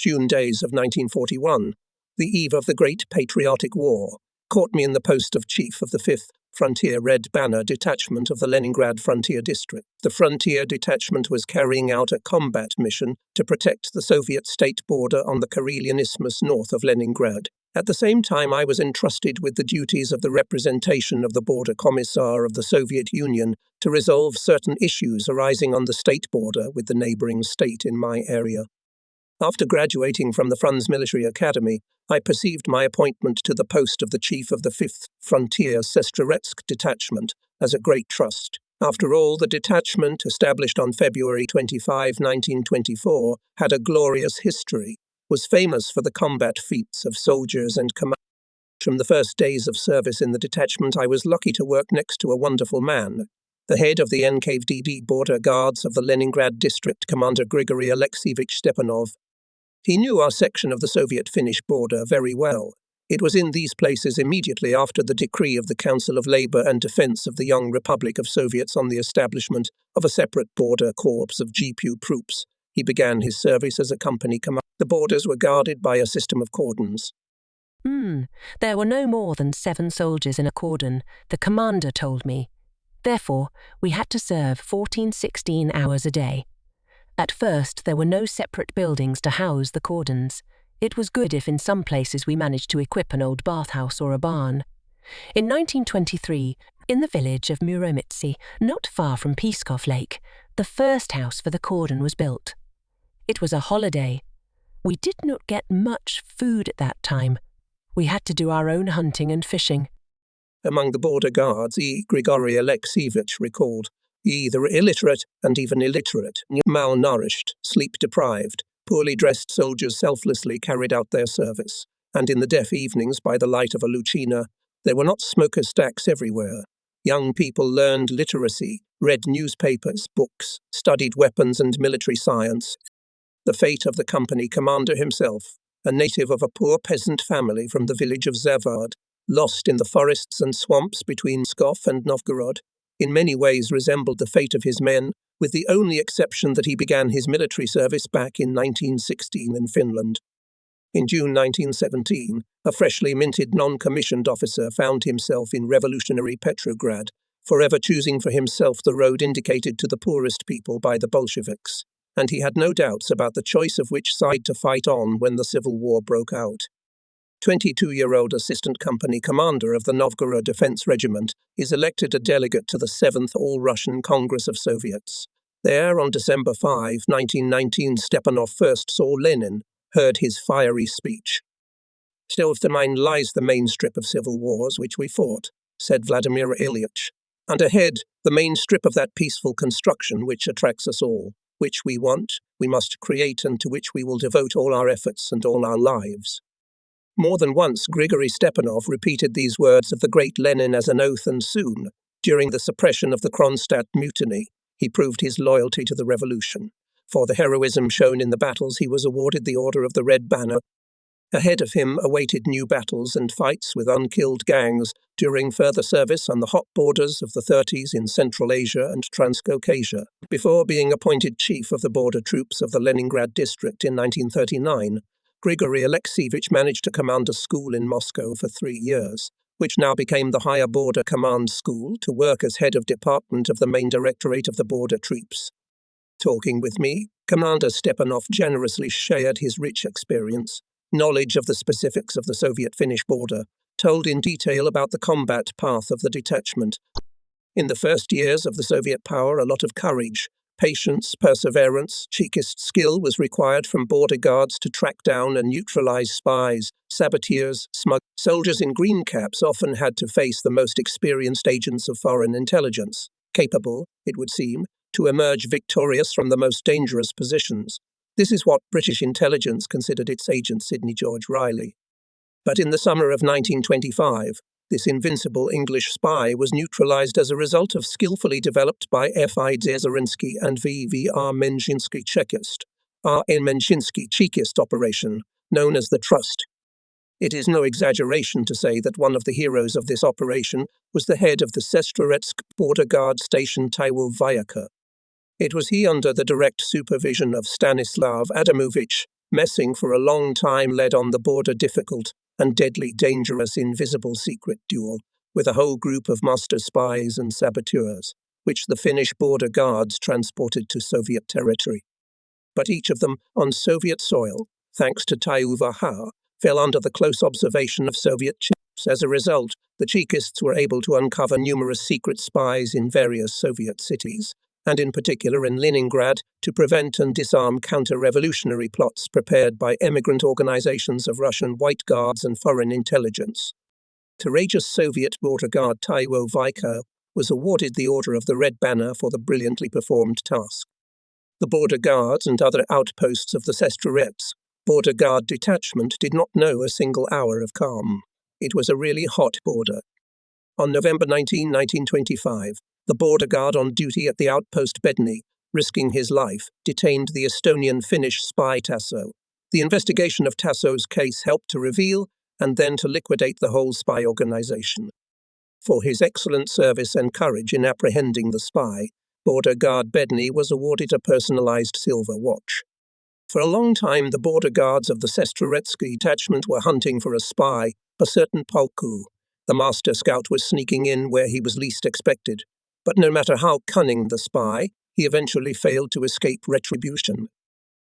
June days of 1941, the eve of the Great Patriotic War, caught me in the post of Chief of the 5th Frontier Red Banner Detachment of the Leningrad Frontier District. The Frontier Detachment was carrying out a combat mission to protect the Soviet state border on the Karelian Isthmus north of Leningrad. At the same time, I was entrusted with the duties of the representation of the Border Commissar of the Soviet Union to resolve certain issues arising on the state border with the neighboring state in my area. After graduating from the Franz Military Academy, I perceived my appointment to the post of the Chief of the 5th Frontier Sestroretsk Detachment as a great trust. After all, the detachment, established on February 25, 1924, had a glorious history, was famous for the combat feats of soldiers and commanders. From the first days of service in the detachment, I was lucky to work next to a wonderful man, the head of the NKVD Border Guards of the Leningrad District, Commander Grigory Alexeyevich Stepanov. He knew our section of the Soviet-Finnish border very well. It was in these places immediately after the decree of the Council of Labour and Defence of the Young Republic of Soviets on the establishment of a separate border corps of GPU troops. He began his service as a company commander. The borders were guarded by a system of cordons. There were no more than 7 soldiers in a cordon, the commander told me. Therefore, we had to serve 14-16 hours a day. At first, there were no separate buildings to house the cordons. It was good if in some places we managed to equip an old bathhouse or a barn. In 1923, in the village of Muromitsi, not far from Peskov Lake, the first house for the cordon was built. It was a holiday. We did not get much food at that time. We had to do our own hunting and fishing. Among the border guards, Grigory Alexeyevich recalled, either illiterate and even illiterate, malnourished, sleep-deprived, poorly dressed soldiers selflessly carried out their service, and in the deaf evenings by the light of a lucina, there were not smoker stacks everywhere. Young people learned literacy, read newspapers, books, studied weapons and military science. The fate of the company commander himself, a native of a poor peasant family from the village of Zavod, lost in the forests and swamps between Pskov and Novgorod, in many ways resembled the fate of his men, with the only exception that he began his military service back in 1916 in Finland. In June 1917, a freshly minted non-commissioned officer found himself in revolutionary Petrograd, forever choosing for himself the road indicated to the poorest people by the Bolsheviks, and he had no doubts about the choice of which side to fight on when the Civil War broke out. 22-year-old assistant company commander of the Novgorod Defense Regiment is elected a delegate to the 7th All-Russian Congress of Soviets. There, on December 5, 1919, Stepanov first saw Lenin, heard his fiery speech. "Still after mine lies the main strip of civil wars which we fought," said Vladimir Ilyich, "and ahead the main strip of that peaceful construction which attracts us all, which we want, we must create, and to which we will devote all our efforts and all our lives." More than once, Grigory Stepanov repeated these words of the great Lenin as an oath, and soon, during the suppression of the Kronstadt mutiny, he proved his loyalty to the revolution. For the heroism shown in the battles, he was awarded the Order of the Red Banner. Ahead of him awaited new battles and fights with unkilled gangs during further service on the hot borders of the 30s in Central Asia and Transcaucasia, before being appointed chief of the border troops of the Leningrad district in 1939. Grigory Alexeyevich managed to command a school in Moscow for 3 years, which now became the Higher Border Command School, to work as head of department of the main directorate of the border troops. Talking with me, Commander Stepanov generously shared his rich experience, knowledge of the specifics of the Soviet-Finnish border, told in detail about the combat path of the detachment. In the first years of the Soviet power, a lot of courage, patience, perseverance, Chekist skill was required from border guards to track down and neutralize spies, saboteurs, smugglers. Soldiers in green caps often had to face the most experienced agents of foreign intelligence, capable, it would seem, to emerge victorious from the most dangerous positions. This is what British intelligence considered its agent Sidney George Riley. But in the summer of 1925, this invincible English spy was neutralized as a result of skillfully developed by F.I. Dzezerinsky and V.V.R. Menshinsky Chekist, R.N. Menshinsky Chekist operation, known as the Trust. It is no exaggeration to say that one of the heroes of this operation was the head of the Sestroretsk border guard station Taiwo Vyaka. It was he, under the direct supervision of Stanislav Adamovich, Messing for a long time led on the border difficult and deadly dangerous invisible secret duel with a whole group of master spies and saboteurs, which the Finnish border guards transported to Soviet territory. But each of them on Soviet soil, thanks to Taiuvaha, fell under the close observation of Soviet chiefs. As a result, the Chekists were able to uncover numerous secret spies in various Soviet cities, and in particular in Leningrad, to prevent and disarm counter-revolutionary plots prepared by emigrant organizations of Russian White Guards and foreign intelligence. Courageous Soviet border guard Taiwo Vaiko was awarded the Order of the Red Banner for the brilliantly performed task. The border guards and other outposts of the Sestrorets border guard detachment did not know a single hour of calm. It was a really hot border. On November 19, 1925, the border guard on duty at the outpost Bedny, risking his life, detained the Estonian-Finnish spy Tasso. The investigation of Tasso's case helped to reveal and then to liquidate the whole spy organization. For his excellent service and courage in apprehending the spy, border guard Bedny was awarded a personalized silver watch. For a long time, the border guards of the Sestroretsky detachment were hunting for a spy, a certain Polku. The master scout was sneaking in where he was least expected, but no matter how cunning the spy, he eventually failed to escape retribution.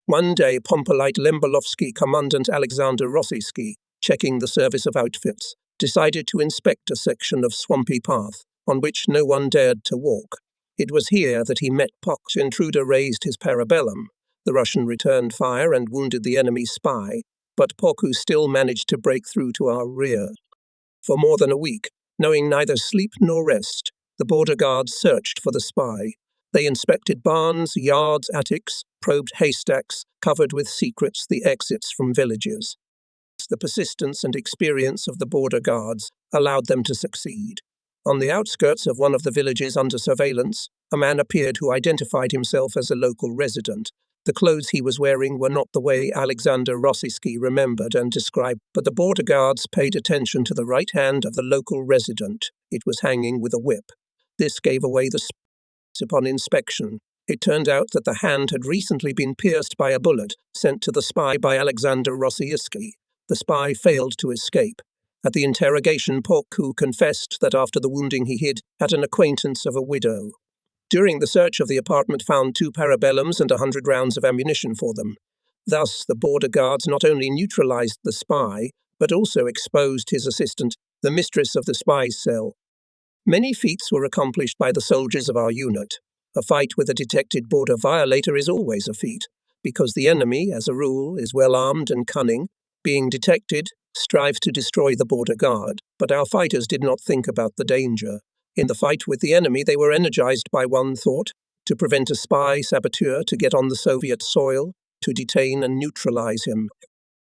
One day, Pompolite Lembelovsky Commandant Alexander Rossisky, checking the service of outfits, decided to inspect a section of swampy path on which no one dared to walk. It was here that he met Pok's intruder raised his parabellum. The Russian returned fire and wounded the enemy spy, but Poku still managed to break through to our rear. For more than a week, knowing neither sleep nor rest, the border guards searched for the spy. They inspected barns, yards, attics, probed haystacks, covered with secrets the exits from villages. The persistence and experience of the border guards allowed them to succeed. On the outskirts of one of the villages under surveillance, a man appeared who identified himself as a local resident. The clothes he was wearing were not the way Alexander Rossisky remembered and described, but the border guards paid attention to the right hand of the local resident. It was hanging with a whip. This gave away the upon inspection. It turned out that the hand had recently been pierced by a bullet sent to the spy by Alexander Rossisky. The spy failed to escape. At the interrogation, Poku confessed that after the wounding he hid at an acquaintance of a widow. During the search of the apartment found 2 parabellums and 100 rounds of ammunition for them. Thus, the border guards not only neutralized the spy, but also exposed his assistant, the mistress of the spy's cell. Many feats were accomplished by the soldiers of our unit. A fight with a detected border violator is always a feat, because the enemy, as a rule, is well armed and cunning. Being detected, strives to destroy the border guard, but our fighters did not think about the danger. In the fight with the enemy, they were energized by one thought: to prevent a spy saboteur to get on the Soviet soil, to detain and neutralize him.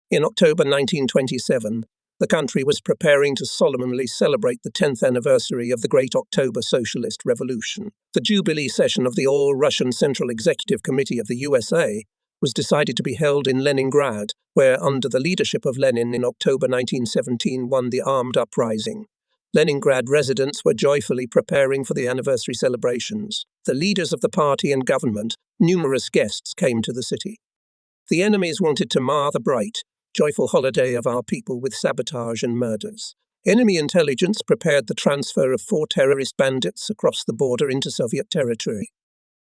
In October 1927, the country was preparing to solemnly celebrate the 10th anniversary of the Great October Socialist Revolution. The Jubilee session of the All-Russian Central Executive Committee of the USA was decided to be held in Leningrad, where, under the leadership of Lenin in October 1917, won the armed uprising. Leningrad residents were joyfully preparing for the anniversary celebrations. The leaders of the party and government, numerous guests came to the city. The enemies wanted to mar the bright, joyful holiday of our people with sabotage and murders. Enemy intelligence prepared the transfer of 4 terrorist bandits across the border into Soviet territory.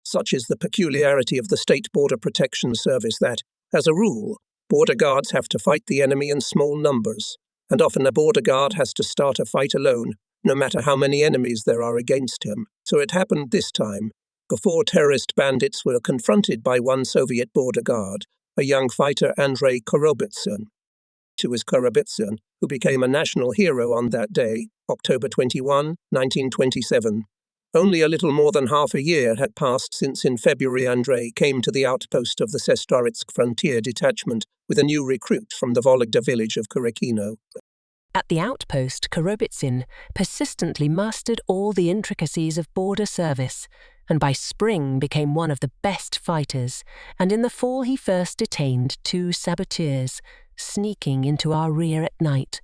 Such is the peculiarity of the State Border Protection Service that, as a rule, border guards have to fight the enemy in small numbers, and often a border guard has to start a fight alone, no matter how many enemies there are against him. So it happened this time. The 4 terrorist bandits were confronted by one Soviet border guard, a young fighter Andrei Korobitsyn. It was Korobitsyn who became a national hero on that day, October 21, 1927. Only a little more than half a year had passed since in February Andrei came to the outpost of the Sestrorets frontier detachment with a new recruit from the Vologda village of Kurekino. At the outpost, Korobitsyn persistently mastered all the intricacies of border service, and by spring became one of the best fighters, and in the fall he first detained 2 saboteurs, sneaking into our rear at night.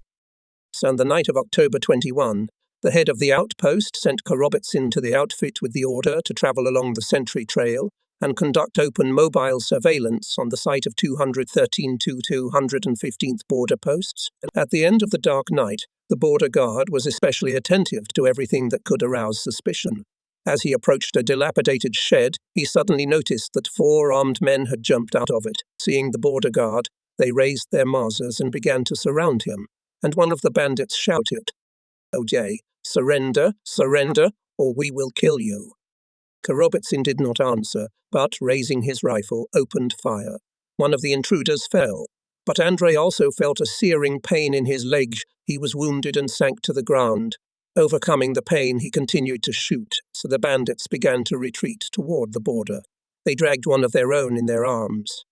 So on the night of October 21, the head of the outpost sent Korobitsyn to the outfit with the order to travel along the sentry trail, and conduct open mobile surveillance on the site of 213 to 215th border posts. At the end of the dark night, the border guard was especially attentive to everything that could arouse suspicion. As he approached a dilapidated shed, he suddenly noticed that 4 armed men had jumped out of it. Seeing the border guard, they raised their mazas and began to surround him, and one of the bandits shouted, "OJ, surrender, surrender, or we will kill you." Karobitsin did not answer, but, raising his rifle, opened fire. One of the intruders fell, but Andrei also felt a searing pain in his leg. He was wounded and sank to the ground. Overcoming the pain, he continued to shoot, so the bandits began to retreat toward the border. They dragged one of their own in their arms.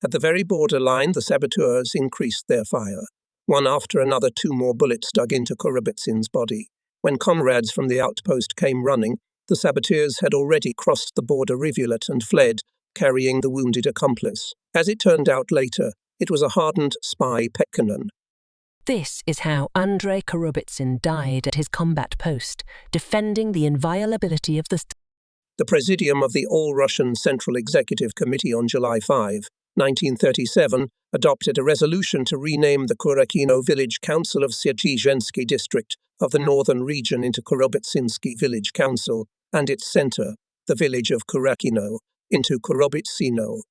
At the very borderline, the saboteurs increased their fire. One after another, 2 more bullets dug into Karobitsin's body. When comrades from the outpost came running, the saboteurs had already crossed the border rivulet and fled, carrying the wounded accomplice. As it turned out later, it was a hardened spy Pekkanen. This is how Andrei Karobitsin died at his combat post, defending the inviolability of the The Presidium of the All-Russian Central Executive Committee on July 5, 1937, adopted a resolution to rename the Kurakino Village Council of Sierdzhizhensky District of the Northern Region into Kurobitsinsky Village Council, and its center, the village of Kurakino, into Kurobitsino.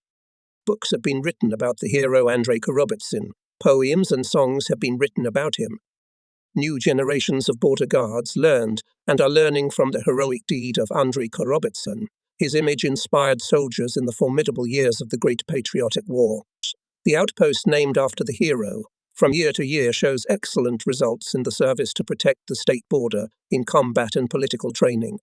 Books have been written about the hero Andrei Karobitsin. Poems and songs have been written about him. New generations of border guards learned and are learning from the heroic deed of Andrei Karobitsin. His image inspired soldiers in the formidable years of the Great Patriotic War. The outpost named after the hero, from year to year, shows excellent results in the service to protect the state border in combat and political training.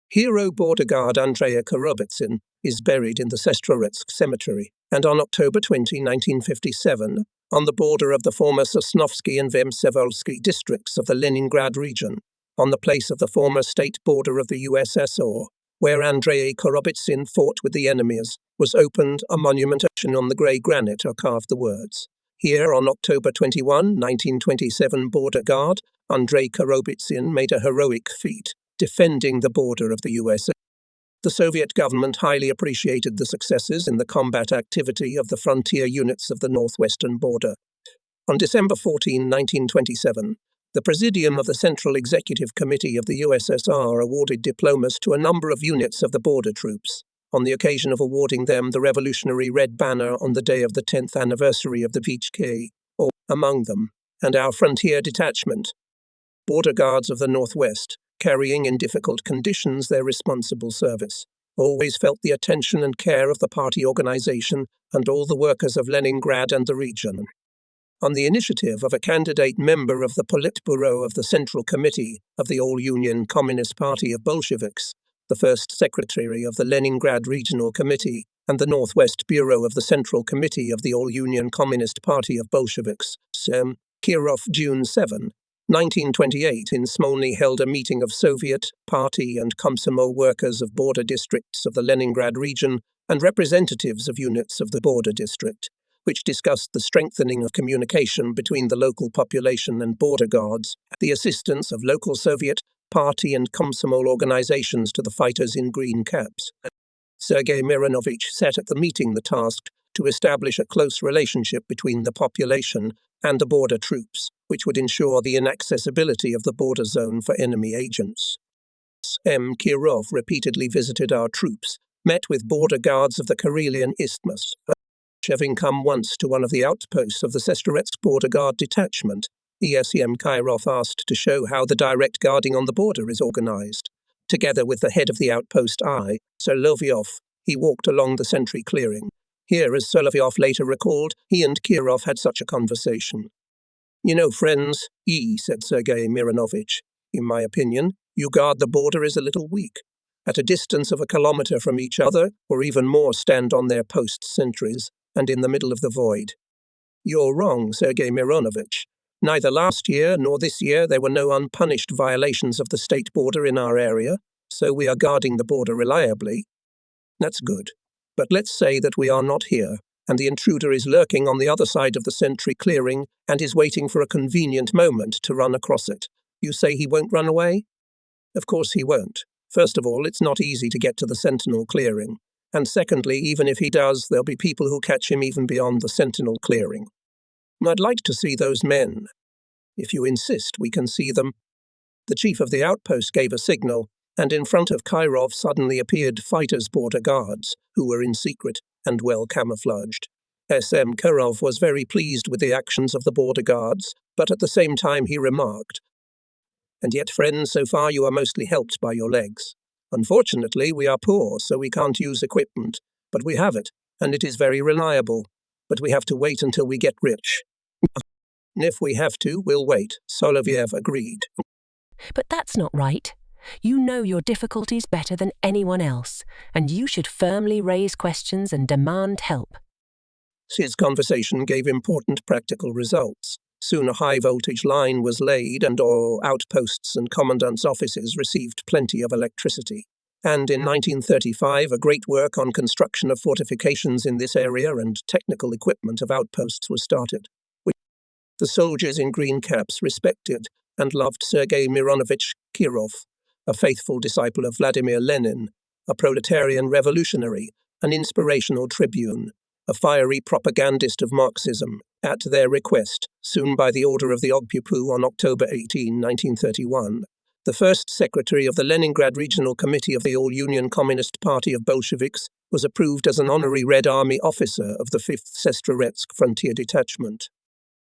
Hero border guard Andrei Karobitsin is buried in the Sestroretsk Cemetery, and on October 20, 1957, on the border of the former Sosnovsky and Vemsevolsky districts of the Leningrad region, on the place of the former state border of the USSR, where Andrei Karobitsin fought with the enemies, was opened a monument on the grey granite are carved the words. Here, on October 21, 1927, border guard Andrei Karobitsin made a heroic feat, defending the border of the USA. The Soviet government highly appreciated the successes in the combat activity of the frontier units of the northwestern border. On December 14, 1927, the Presidium of the Central Executive Committee of the USSR awarded diplomas to a number of units of the border troops, on the occasion of awarding them the Revolutionary Red Banner on the day of the 10th anniversary of the VK, or among them, and our frontier detachment, border guards of the Northwest, carrying in difficult conditions their responsible service, always felt the attention and care of the party organization and all the workers of Leningrad and the region. On the initiative of a candidate member of the Politburo of the Central Committee of the All-Union Communist Party of Bolsheviks, the first secretary of the Leningrad Regional Committee, and the Northwest Bureau of the Central Committee of the All-Union Communist Party of Bolsheviks, Sem Kirov, June 7, 1928, in Smolny held a meeting of Soviet, Party and Komsomol workers of border districts of the Leningrad region and representatives of units of the border district, which discussed the strengthening of communication between the local population and border guards, the assistance of local Soviet, Party and Komsomol organizations to the fighters in green caps. Sergei Mironovich set at the meeting the task to establish a close relationship between the population and the border troops, which would ensure the inaccessibility of the border zone for enemy agents. M. Kirov repeatedly visited our troops, met with border guards of the Karelian Isthmus. Having come once to one of the outposts of the Sestroretsk Border Guard Detachment, ESM Kirov asked to show how the direct guarding on the border is organized. Together with the head of the outpost I, Solovyov, he walked along the sentry clearing. Here, as Solovyov later recalled, he and Kirov had such a conversation. "You know, friends," said Sergei Mironovich, "in my opinion, you guard the border is a little weak. At a distance of a kilometer from each other, or even more, stand on their post sentries, and in the middle of the void." "You're wrong, Sergei Mironovich. Neither last year nor this year there were no unpunished violations of the state border in our area, so we are guarding the border reliably." "That's good. But let's say that we are not here, and the intruder is lurking on the other side of the sentry clearing and is waiting for a convenient moment to run across it. You say he won't run away?" "Of course he won't. First of all, it's not easy to get to the sentinel clearing. And secondly, even if he does, there'll be people who catch him even beyond the Sentinel clearing. I'd like to see those men. If you insist, we can see them. The chief of the outpost gave a signal, and in front of Kirov suddenly appeared fighters' border guards, who were in secret and well camouflaged. SM Kirov was very pleased with the actions of the border guards, but at the same time he remarked, "And yet, friends, so far you are mostly helped by your legs. Unfortunately, we are poor, so we can't use equipment, but we have it, and it is very reliable. But we have to wait until we get rich." "If we have to, we'll wait," Soloviev agreed. But that's not right. You know your difficulties better than anyone else, and you should firmly raise questions and demand help. His conversation gave important practical results. Soon a high-voltage line was laid and all outposts and commandants' offices received plenty of electricity. And in 1935, a great work on construction of fortifications in this area and technical equipment of outposts was started. The soldiers in green caps respected and loved Sergei Mironovich Kirov, a faithful disciple of Vladimir Lenin, a proletarian revolutionary, an inspirational tribune, a fiery propagandist of Marxism, at their request, soon by the order of the Ogpupu on October 18, 1931. The first secretary of the Leningrad Regional Committee of the All-Union Communist Party of Bolsheviks was approved as an honorary Red Army officer of the 5th Sestroretsk Frontier Detachment.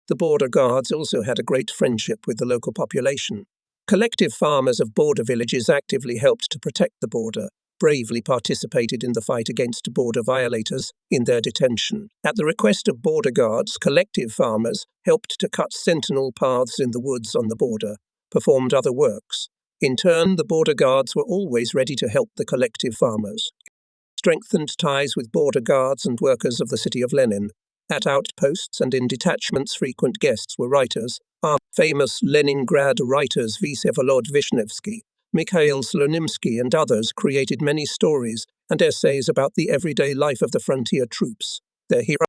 The border guards also had a great friendship with the local population. Collective farmers of border villages actively helped to protect the border, bravely participated in the fight against border violators in their detention. At the request of border guards, collective farmers helped to cut sentinel paths in the woods on the border, performed other works. In turn, the border guards were always ready to help the collective farmers. Strengthened ties with border guards and workers of the city of Lenin. At outposts and in detachments, frequent guests were writers. Our famous Leningrad writers Vsevolod Vishnevsky, Mikhail Slonimsky and others created many stories and essays about the everyday life of the frontier troops, their heroes.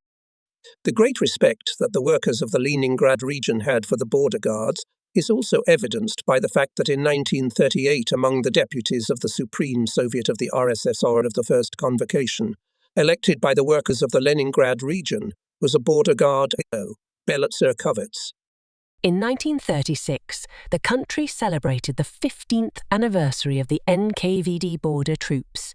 The great respect that the workers of the Leningrad region had for the border guards is also evidenced by the fact that in 1938, among the deputies of the Supreme Soviet of the RSSR of the first convocation, elected by the workers of the Leningrad region, was a border guard, Belat Serkovets. In 1936, the country celebrated the 15th anniversary of the NKVD border troops.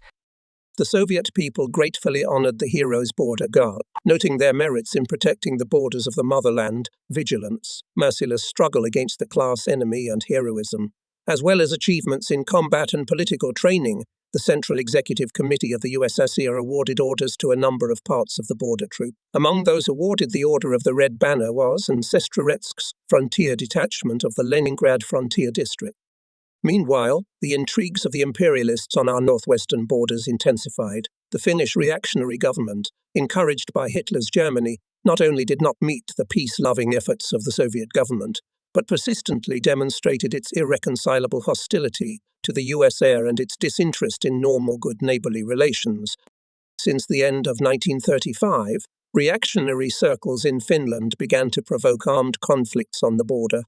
The Soviet people gratefully honored the heroes' border guard, noting their merits in protecting the borders of the motherland, vigilance, merciless struggle against the class enemy and heroism, as well as achievements in combat and political training. The Central Executive Committee of the USSR awarded orders to a number of parts of the border troop. Among those awarded the Order of the Red Banner was an Sestroretsk's frontier detachment of the Leningrad Frontier District. Meanwhile, the intrigues of the imperialists on our northwestern borders intensified. The Finnish reactionary government, encouraged by Hitler's Germany, not only did not meet the peace-loving efforts of the Soviet government, but persistently demonstrated its irreconcilable hostility to the USSR and its disinterest in normal good neighborly relations. Since the end of 1935, reactionary circles in Finland began to provoke armed conflicts on the border.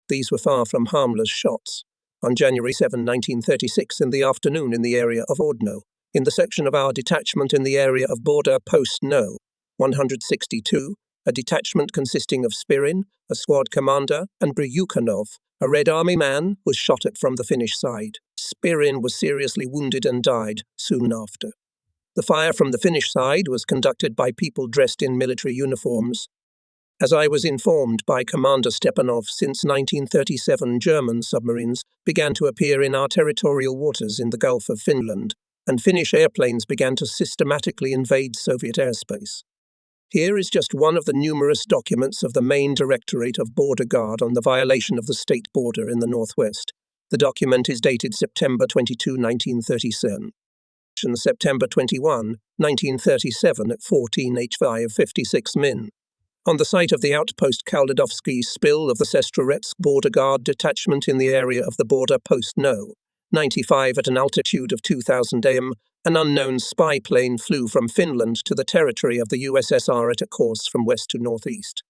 These were far from harmless shots. On January 7, 1936, in the afternoon in the area of Ordno, in the section of our detachment in the area of border post No. 162, a detachment consisting of Spirin, a squad commander, and Bryukhanov, a Red Army man, was shot at from the Finnish side. Spirin was seriously wounded and died soon after. The fire from the Finnish side was conducted by people dressed in military uniforms. As I was informed by Commander Stepanov, since 1937 German submarines began to appear in our territorial waters in the Gulf of Finland, and Finnish airplanes began to systematically invade Soviet airspace. Here is just one of the numerous documents of the main Directorate of Border Guard on the violation of the state border in the northwest. The document is dated September 22, 1937. September 21, 1937 at 14 H5 56 Min. On the site of the outpost Kaldadovsky spill of the Sestroretsk Border Guard detachment in the area of the border post No. 95 at an altitude of 2,000 m, an unknown spy plane flew from Finland to the territory of the USSR at a course from west to northeast.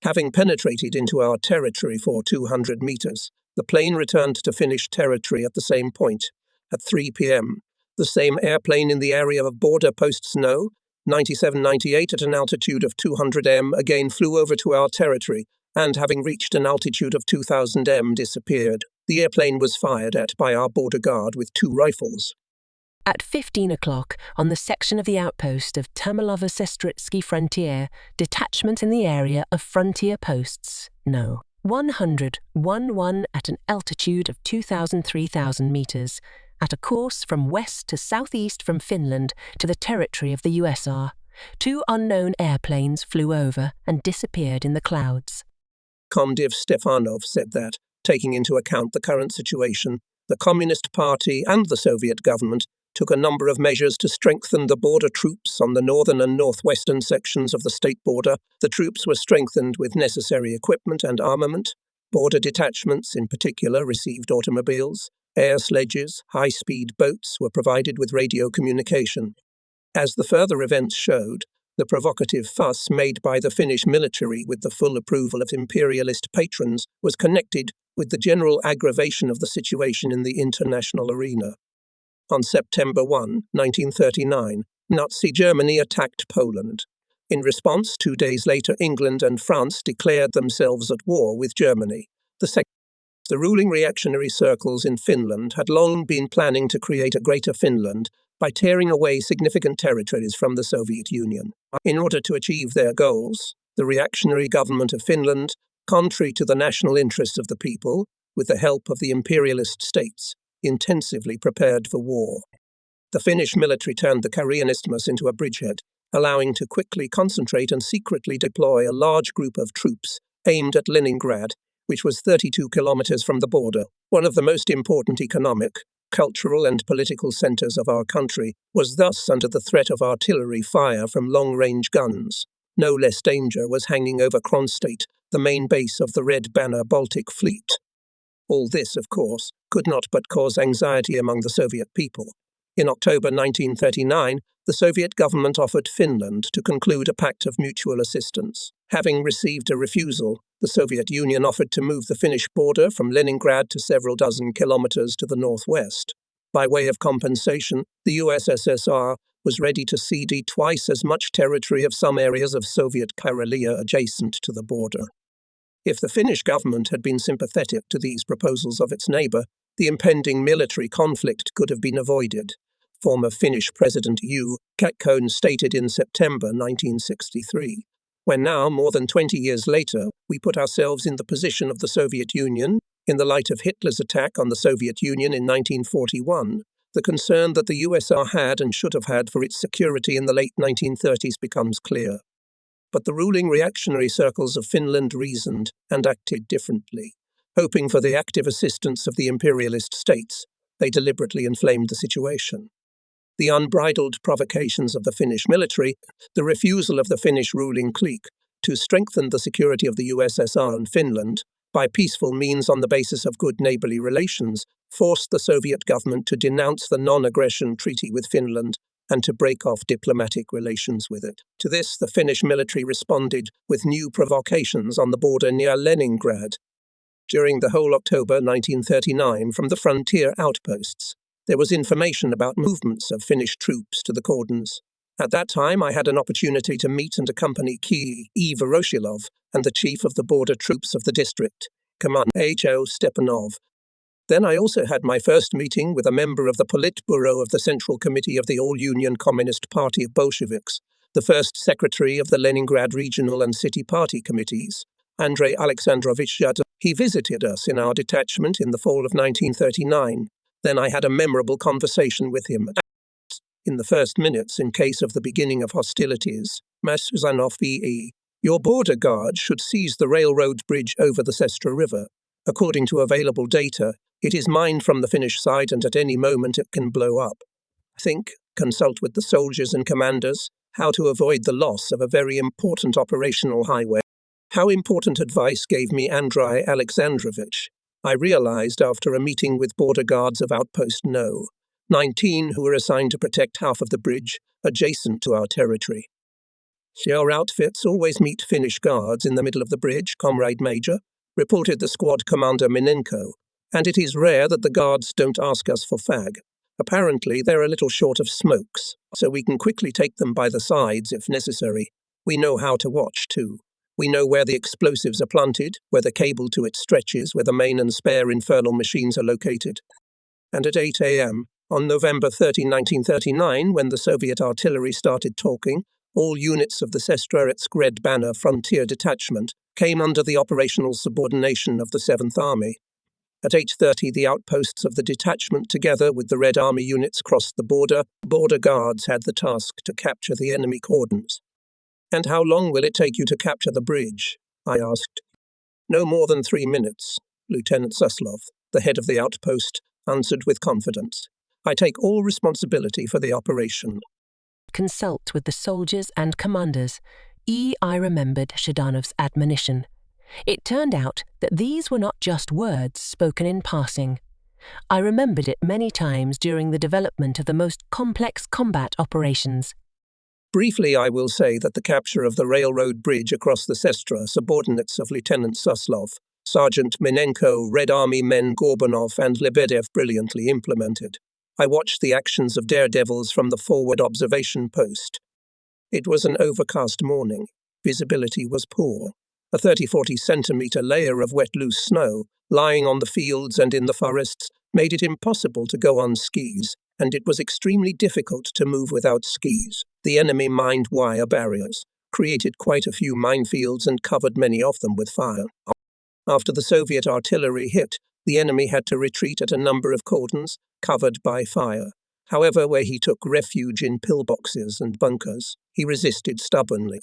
Having penetrated into our territory for 200 meters, the plane returned to Finnish territory at the same point. At 3 p.m., The same airplane in the area of border posts No. 9798 at an altitude of 200 m again flew over to our territory, and having reached an altitude of 2000 m disappeared. The airplane was fired at by our border guard with 2 rifles. At 15 o'clock, on the section of the outpost of Termalovo-Sestritsky frontier, detachment in the area of frontier posts No. 100-11 at an altitude of 2,000-3,000 meters, at a course from west to southeast from Finland to the territory of the USR. 2 unknown airplanes flew over and disappeared in the clouds. Comdiv Stefanov said that, taking into account the current situation, the Communist Party and the Soviet government took a number of measures to strengthen the border troops on the northern and northwestern sections of the state border. The troops were strengthened with necessary equipment and armament. Border detachments, in particular, received automobiles. Air sledges, high-speed boats were provided with radio communication. As the further events showed, the provocative fuss made by the Finnish military with the full approval of imperialist patrons was connected with the general aggravation of the situation in the international arena. On September 1, 1939, Nazi Germany attacked Poland. In response, 2 days later, England and France declared themselves at war with Germany. The ruling reactionary circles in Finland had long been planning to create a Greater Finland by tearing away significant territories from the Soviet Union. In order to achieve their goals, the reactionary government of Finland, contrary to the national interests of the people, with the help of the imperialist states, intensively prepared for war. The Finnish military turned the Korean isthmus into a bridgehead, allowing to quickly concentrate and secretly deploy a large group of troops aimed at Leningrad, which was 32 kilometers from the border. One of the most important economic, cultural and political centers of our country was thus under the threat of artillery fire from long-range guns. No less danger was hanging over Kronstadt, the main base of the Red Banner Baltic Fleet. All this, of course, could not but cause anxiety among the Soviet people. In October 1939, the Soviet government offered Finland to conclude a pact of mutual assistance. Having received a refusal, the Soviet Union offered to move the Finnish border from Leningrad to several dozen kilometers to the northwest. By way of compensation, the USSR was ready to cede twice as much territory of some areas of Soviet Karelia adjacent to the border. If the Finnish government had been sympathetic to these proposals of its neighbour, the impending military conflict could have been avoided. Former Finnish President Urho Kekkonen stated in September 1963, "When now, more than 20 years later, we put ourselves in the position of the Soviet Union, in the light of Hitler's attack on the Soviet Union in 1941, the concern that the USSR had and should have had for its security in the late 1930s becomes clear." But the ruling reactionary circles of Finland reasoned and acted differently. Hoping for the active assistance of the imperialist states, they deliberately inflamed the situation. The unbridled provocations of the Finnish military, the refusal of the Finnish ruling clique to strengthen the security of the USSR and Finland by peaceful means on the basis of good neighbourly relations, forced the Soviet government to denounce the non-aggression treaty with Finland and to break off diplomatic relations with it. To this, the Finnish military responded with new provocations on the border near Leningrad. During the whole October 1939, from the frontier outposts, there was information about movements of Finnish troops to the cordons. At that time, I had an opportunity to meet and accompany Kiev Voroshilov and the chief of the border troops of the district, Commander H.O. Stepanov. Then I also had my first meeting with a member of the Politburo of the Central Committee of the All-Union Communist Party of Bolsheviks, the first secretary of the Leningrad Regional and City Party Committees, Andrei Alexandrovich Zhad. He visited us in our detachment in the fall of 1939. Then I had a memorable conversation with him. In the first minutes, in case of the beginning of hostilities, Masuzanov V.E., your border guard should seize the railroad bridge over the Sestra River. According to available data, it is mined from the Finnish side and at any moment it can blow up. Think, consult with the soldiers and commanders, how to avoid the loss of a very important operational highway. How important advice gave me Andrei Alexandrovich. I realized after a meeting with border guards of Outpost No. 19 who were assigned to protect half of the bridge adjacent to our territory. Your outfits always meet Finnish guards in the middle of the bridge, Comrade Major, reported the squad commander Minenko, and it is rare that the guards don't ask us for fag. Apparently, they're a little short of smokes, so we can quickly take them by the sides if necessary. We know how to watch, too. We know where the explosives are planted, where the cable to it stretches, where the main and spare infernal machines are located. And at 8 a.m., on November 30, 1939, when the Soviet artillery started talking, all units of the Sestroretsk Red Banner Frontier Detachment came under the operational subordination of the 7th Army. At 8:30, the outposts of the detachment, together with the Red Army units, crossed the border. Border guards had the task to capture the enemy cordons. "And how long will it take you to capture the bridge?" I asked. "No more than 3 minutes," Lieutenant Suslov, the head of the outpost, answered with confidence. "I take all responsibility for the operation." Consult with the soldiers and commanders. I remembered Zhdanov's admonition. It turned out that these were not just words spoken in passing. I remembered it many times during the development of the most complex combat operations. Briefly, I will say that the capture of the railroad bridge across the Sestra, subordinates of Lieutenant Suslov, Sergeant Minenko, Red Army men Gorbanov and Lebedev brilliantly implemented. I watched the actions of daredevils from the forward observation post. It was an overcast morning. Visibility was poor. A 30-40 centimetre layer of wet loose snow, lying on the fields and in the forests, made it impossible to go on skis, and it was extremely difficult to move without skis. The enemy mined wire barriers, created quite a few minefields and covered many of them with fire. After the Soviet artillery hit, the enemy had to retreat at a number of cordons, covered by fire. However, where he took refuge in pillboxes and bunkers, he resisted stubbornly.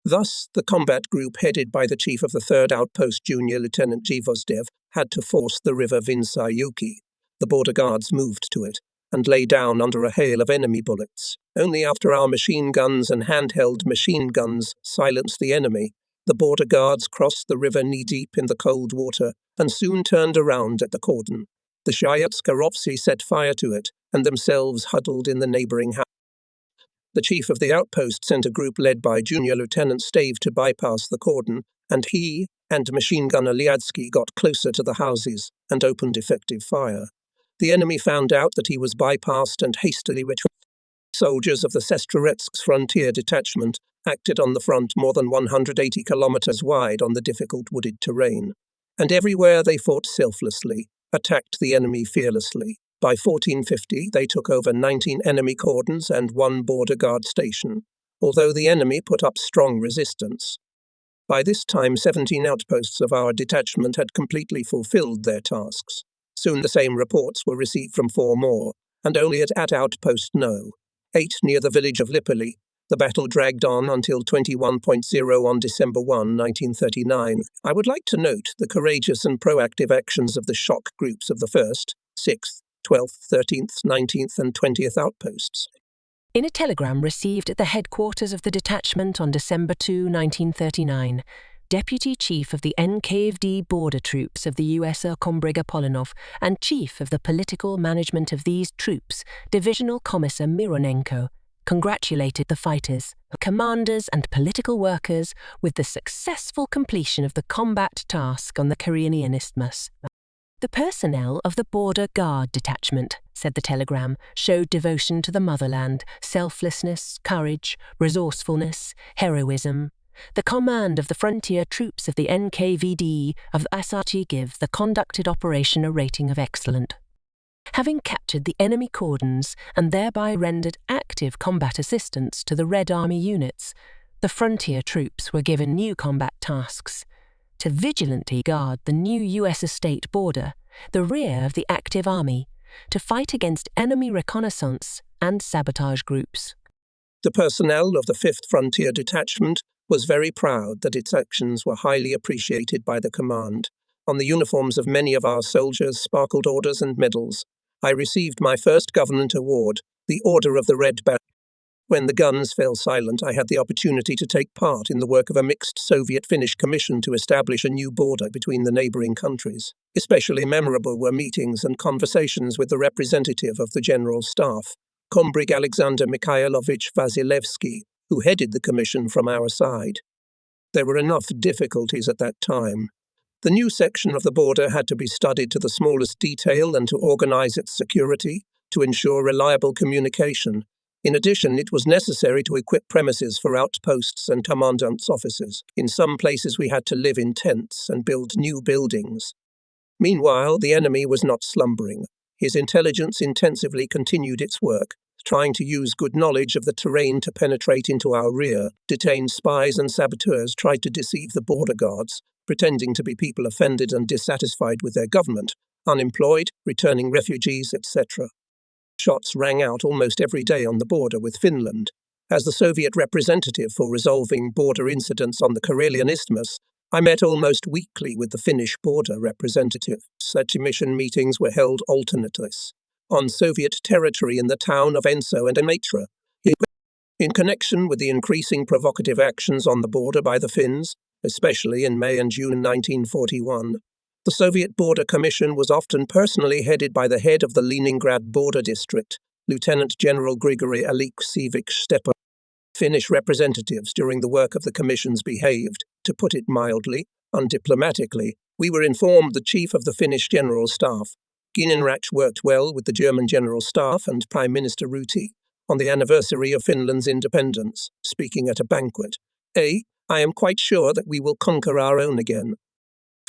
Thus, the combat group headed by the chief of the 3rd Outpost, Junior Lieutenant Gvozdev, had to force the river Vinsayuki. The border guards moved to it and lay down under a hail of enemy bullets. Only after our machine guns and handheld machine guns silenced the enemy, the border guards crossed the river knee-deep in the cold water and soon turned around at the cordon. The Shyatskarovцы set fire to it and themselves huddled in the neighbouring house. The chief of the outpost sent a group led by Junior Lieutenant Stave to bypass the cordon, and he and machine gunner Liadsky got closer to the houses and opened effective fire. The enemy found out that he was bypassed and hastily retreated. Soldiers of the Sestroretsk's Frontier Detachment acted on the front more than 180 kilometers wide on the difficult wooded terrain, and everywhere they fought selflessly, attacked the enemy fearlessly. By 1450, they took over 19 enemy cordons and 1 border guard station, although the enemy put up strong resistance. By this time, 17 outposts of our detachment had completely fulfilled their tasks. Soon the same reports were received from 4 more, and only at Outpost No. 8 near the village of Lipoli, the battle dragged on until 21.0 on December 1, 1939. I would like to note the courageous and proactive actions of the shock groups of the 1st, 6th, 12th, 13th, 19th and 20th outposts. In a telegram received at the headquarters of the detachment on December 2, 1939, Deputy Chief of the NKVD Border Troops of the USR Kombriga Polonov and Chief of the Political Management of these troops, Divisional Commissar Mironenko, congratulated the fighters, commanders and political workers with the successful completion of the combat task on the Korean Isthmus. The personnel of the Border Guard Detachment, said the telegram, showed devotion to the motherland, selflessness, courage, resourcefulness, heroism. The command of the frontier troops of the NKVD of Asarchi give the conducted operation a rating of excellent. Having captured the enemy cordons and thereby rendered active combat assistance to the Red Army units, the frontier troops were given new combat tasks: to vigilantly guard the new US estate border, the rear of the active army, to fight against enemy reconnaissance and sabotage groups. The personnel of the 5th Frontier Detachment was very proud that its actions were highly appreciated by the command. On the uniforms of many of our soldiers sparkled orders and medals. I received my first government award, the Order of the Red Banner. When the guns fell silent, I had the opportunity to take part in the work of a mixed Soviet-Finnish commission to establish a new border between the neighbouring countries. Especially memorable were meetings and conversations with the representative of the General Staff, Kombrig Alexander Mikhailovich Vasilevsky, who headed the commission from our side. There were enough difficulties at that time. The new section of the border had to be studied to the smallest detail and to organize its security. to ensure reliable communication. In addition, it was necessary to equip premises for outposts and commandant's offices. In some places we had to live in tents and build new buildings. Meanwhile, the enemy was not slumbering. His intelligence intensively continued its work, trying to use good knowledge of the terrain to penetrate into our rear. Detained spies and saboteurs tried to deceive the border guards, pretending to be people offended and dissatisfied with their government, unemployed, returning refugees, etc. Shots rang out almost every day on the border with Finland. As the Soviet representative for resolving border incidents on the Karelian Isthmus, I met almost weekly with the Finnish border representative. Such mission meetings were held alternately on Soviet territory in the town of Enso and Imatra. In connection with the increasing provocative actions on the border by the Finns, especially in May and June 1941, the Soviet Border Commission was often personally headed by the head of the Leningrad Border District, Lieutenant General Grigory Alexievich Stepan. Finnish representatives during the work of the commissions behaved, to put it mildly, undiplomatically. We were informed the chief of the Finnish General Staff, Ginenrach, worked well with the German General Staff and Prime Minister Ruti on the anniversary of Finland's independence, speaking at a banquet. I am quite sure that we will conquer our own again.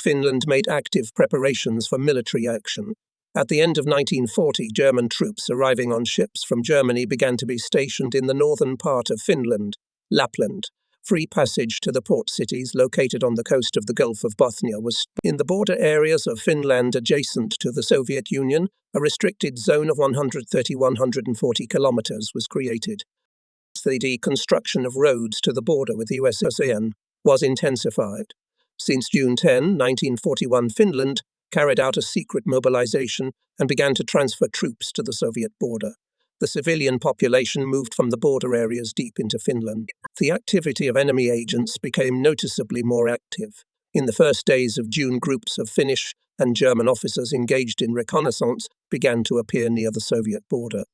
Finland made active preparations for military action. At the end of 1940, German troops arriving on ships from Germany began to be stationed in the northern part of Finland, Lapland. Free passage to the port cities located on the coast of the Gulf of Bothnia was in the border areas of Finland adjacent to the Soviet Union. A restricted zone of 130-140 kilometers was created. The construction of roads to the border with the USSR was intensified. Since June 10, 1941, Finland carried out a secret mobilization and began to transfer troops to the Soviet border. The civilian population moved from the border areas deep into Finland. The activity of enemy agents became noticeably more active. In the first days of June, groups of Finnish and German officers engaged in reconnaissance began to appear near the Soviet border.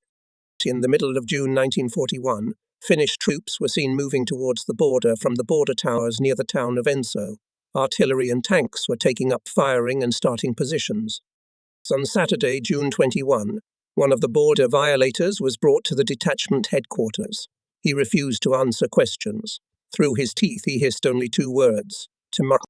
In the middle of June 1941, Finnish troops were seen moving towards the border from the border towers near the town of Enso. Artillery and tanks were taking up firing and starting positions. On Saturday, June 21, one of the border violators was brought to the detachment headquarters. He refused to answer questions. Through his teeth, he hissed only 2 words: tomorrow.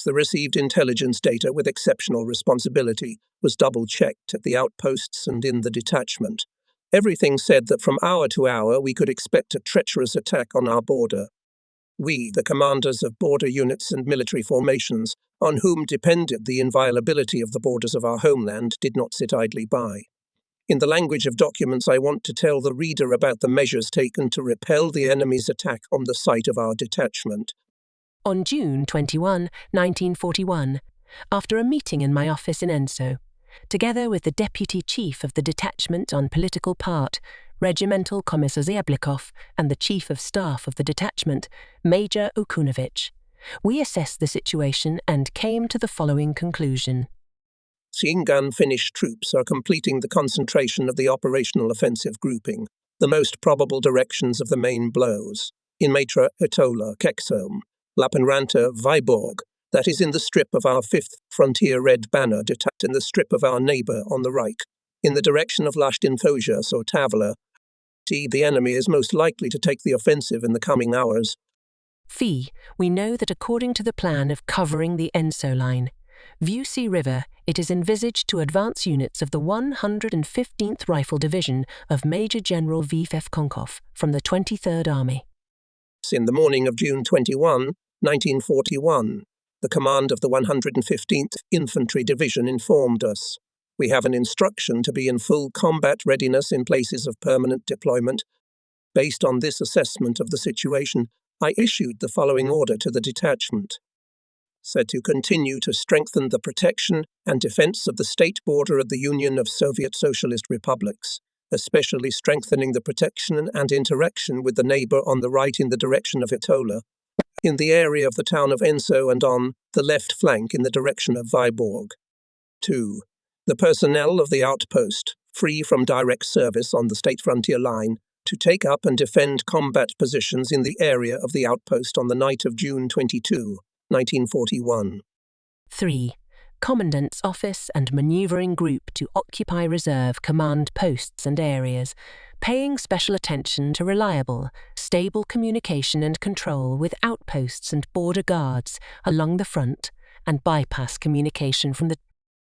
The received intelligence data with exceptional responsibility was double-checked at the outposts and in the detachment. Everything said that from hour to hour we could expect a treacherous attack on our border. We, the commanders of border units and military formations, on whom depended the inviolability of the borders of our homeland, did not sit idly by. In the language of documents, I want to tell the reader about the measures taken to repel the enemy's attack on the site of our detachment. On June 21, 1941, after a meeting in my office in Enso, together with the Deputy Chief of the Detachment on Political Part, Regimental Commissar Ziablikov, and the Chief of Staff of the detachment, Major Okunovich, we assessed the situation and came to the following conclusion. Singan Finnish troops are completing the concentration of the operational offensive grouping, the most probable directions of the main blows. In Imatra, Etola, Keksholm, Lappeenranta, Viborg, that is in the strip of our 5th Frontier Red Banner detached in the strip of our neighbour on the right. In the direction of Lahdenfosjas or Tavola, the enemy is most likely to take the offensive in the coming hours. We know that according to the plan of covering the Enso line, Vuosi River, it is envisaged to advance units of the 115th Rifle Division of Major General V.F. Konkov from the 23rd Army. In the morning of June 21, 1941, the command of the 115th Infantry Division informed us, "We have an instruction to be in full combat readiness in places of permanent deployment. Based on this assessment of the situation, I issued the following order to the detachment. Said to continue to strengthen the protection and defense of the state border of the Union of Soviet Socialist Republics, especially strengthening the protection and interaction with the neighbor on the right in the direction of Etola, in the area of the town of Enso and on the left flank in the direction of Viborg. 2. The personnel of the outpost, free from direct service on the state frontier line, to take up and defend combat positions in the area of the outpost on the night of June 22, 1941. 3. Commandant's Office and Manoeuvring Group to occupy reserve command posts and areas, paying special attention to reliable, stable communication and control with outposts and border guards along the front and bypass communication from the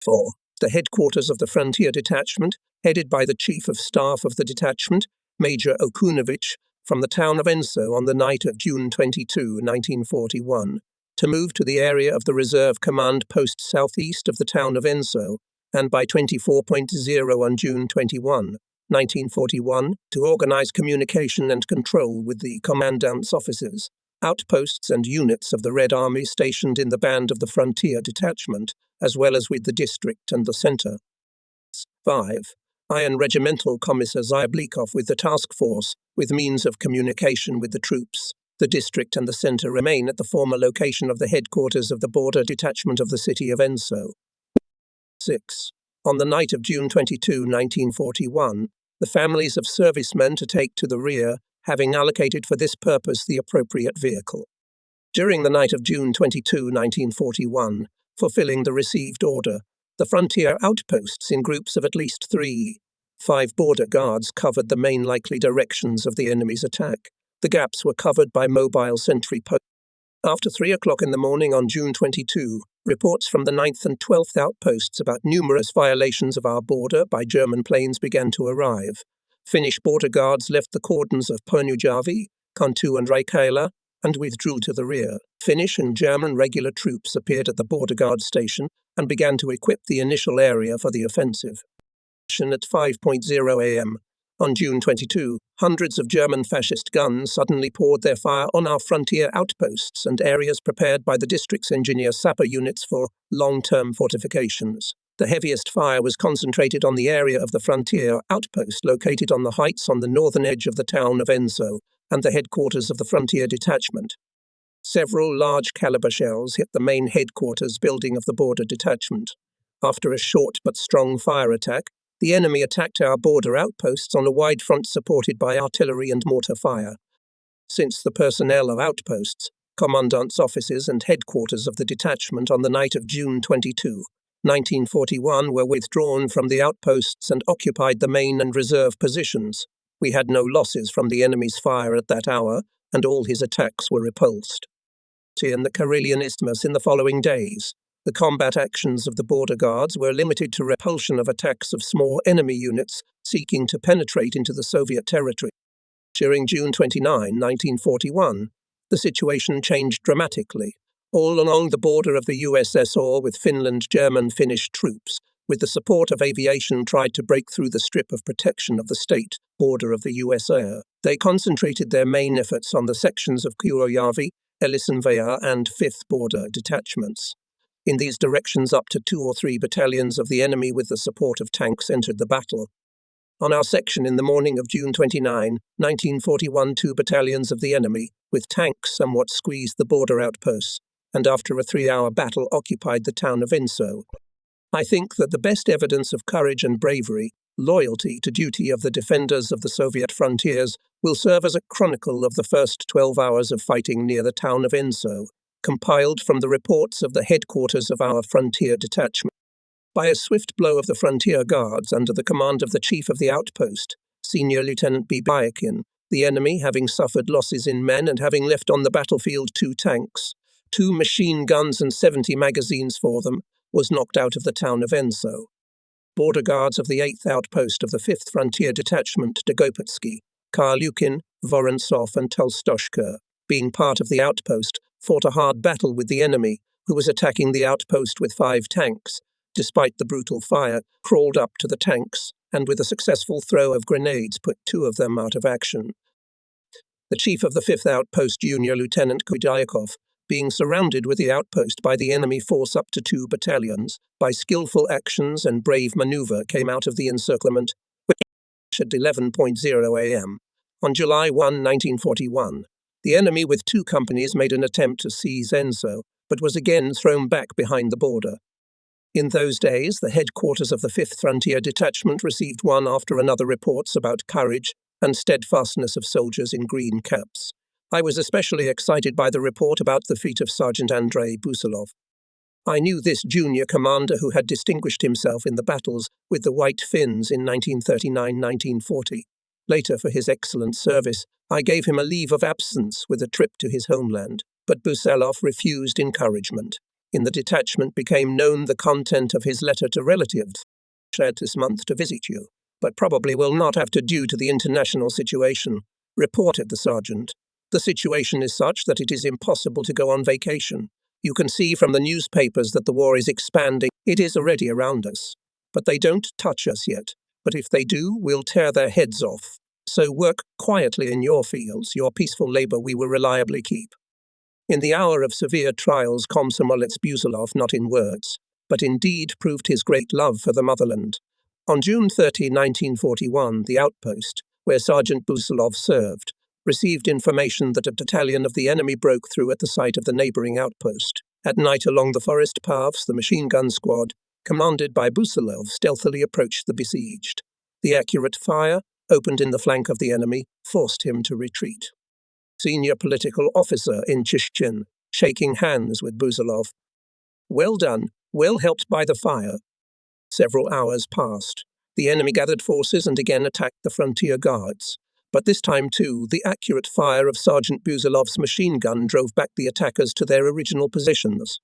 4. The headquarters of the Frontier Detachment, headed by the Chief of Staff of the detachment, Major Okunovich, from the town of Enso on the night of June 22, 1941, to move to the area of the Reserve Command Post southeast of the town of Enso, and by 24.0 on June 21, 1941, to organize communication and control with the Commandant's officers, outposts and units of the Red Army stationed in the band of the Frontier Detachment, as well as with the district and the center. 5. Iron Regimental Commissar Zyablikov with the task force, with means of communication with the troops. The district and the center remain at the former location of the headquarters of the border detachment of the city of Enso. 6. On the night of June 22, 1941, the families of servicemen to take to the rear, having allocated for this purpose the appropriate vehicle. During the night of June 22, 1941, fulfilling the received order, the frontier outposts in groups of at least 5 border guards covered the main likely directions of the enemy's attack. The gaps were covered by mobile sentry posts. After 3 o'clock in the morning on June 22, reports from the 9th and 12th outposts about numerous violations of our border by German planes began to arrive. Finnish border guards left the cordons of Pernujärvi, Kantu and Raikala and withdrew to the rear. Finnish and German regular troops appeared at the border guard station and began to equip the initial area for the offensive. At 5:00 a.m. on June 22, hundreds of German fascist guns suddenly poured their fire on our frontier outposts and areas prepared by the district's engineer sapper units for long-term fortifications. The heaviest fire was concentrated on the area of the frontier outpost located on the heights on the northern edge of the town of Enso and the headquarters of the frontier detachment. Several large-caliber shells hit the main headquarters building of the border detachment. After a short but strong fire attack, the enemy attacked our border outposts on a wide front supported by artillery and mortar fire. Since the personnel of outposts, commandant's offices and headquarters of the detachment on the night of June 22, 1941 were withdrawn from the outposts and occupied the main and reserve positions, we had no losses from the enemy's fire at that hour, and all his attacks were repulsed. In the Karelian Isthmus in the following days, the combat actions of the border guards were limited to repulsion of attacks of small enemy units seeking to penetrate into the Soviet territory. During June 29, 1941, the situation changed dramatically. All along the border of the USSR with Finland, German-Finnish troops, with the support of aviation, tried to break through the strip of protection of the state border of the US air. They concentrated their main efforts on the sections of Kuojärvi, Elisenvaara and 5th Border detachments. In these directions, up to 2 or 3 battalions of the enemy with the support of tanks entered the battle. On our section in the morning of June 29, 1941, 2 battalions of the enemy, with tanks, somewhat squeezed the border outposts, and after a 3-hour battle occupied the town of Enso. I think that the best evidence of courage and bravery, loyalty to duty of the defenders of the Soviet frontiers, will serve as a chronicle of the first 12 hours of fighting near the town of Enso, compiled from the reports of the headquarters of our frontier detachment. By a swift blow of the frontier guards under the command of the chief of the outpost, Senior Lieutenant B. Bayakin, the enemy, having suffered losses in men and having left on the battlefield 2 tanks, 2 machine guns and 70 magazines for them, was knocked out of the town of Enso. Border guards of the 8th outpost of the 5th Frontier Detachment, Degopetsky, Karlukin, Vorontsov and Tolstoshka, being part of the outpost, fought a hard battle with the enemy, who was attacking the outpost with 5 tanks. Despite the brutal fire, crawled up to the tanks, and with a successful throw of grenades put 2 of them out of action. The chief of the 5th outpost, Junior Lieutenant Kudyakov, being surrounded with the outpost by the enemy force up to 2 battalions, by skillful actions and brave maneuver came out of the encirclement, which at 11:00 a.m. on July 1, 1941. The enemy with 2 companies made an attempt to seize Enso, but was again thrown back behind the border. In those days, the headquarters of the 5th Frontier Detachment received one after another reports about courage and steadfastness of soldiers in green caps. I was especially excited by the report about the feat of Sergeant Andrei Busalov. I knew this junior commander who had distinguished himself in the battles with the White Finns in 1939-1940. Later, for his excellent service, I gave him a leave of absence with a trip to his homeland, but Busalov refused encouragement. In the detachment became known the content of his letter to relatives. Shared this month to visit you, but probably will not have to due to the international situation, reported the sergeant. The situation is such that it is impossible to go on vacation. You can see from the newspapers that the war is expanding. It is already around us. But they don't touch us yet. But if they do, we'll tear their heads off. So work quietly in your fields. Your peaceful labor we will reliably keep. In the hour of severe trials, Komsomolets Busalov, not in words, but indeed proved his great love for the motherland. On June 30, 1941, the outpost, where Sergeant Busalov served, received information that a battalion of the enemy broke through at the site of the neighboring outpost. At night along the forest paths, the machine gun squad, commanded by Busalov, stealthily approached the besieged. The accurate fire, opened in the flank of the enemy, forced him to retreat. Senior political officer in Chishchin, shaking hands with Busalov. Well done, well helped by the fire. Several hours passed. The enemy gathered forces and again attacked the frontier guards. But this time, too, the accurate fire of Sergeant Busalov's machine gun drove back the attackers to their original positions.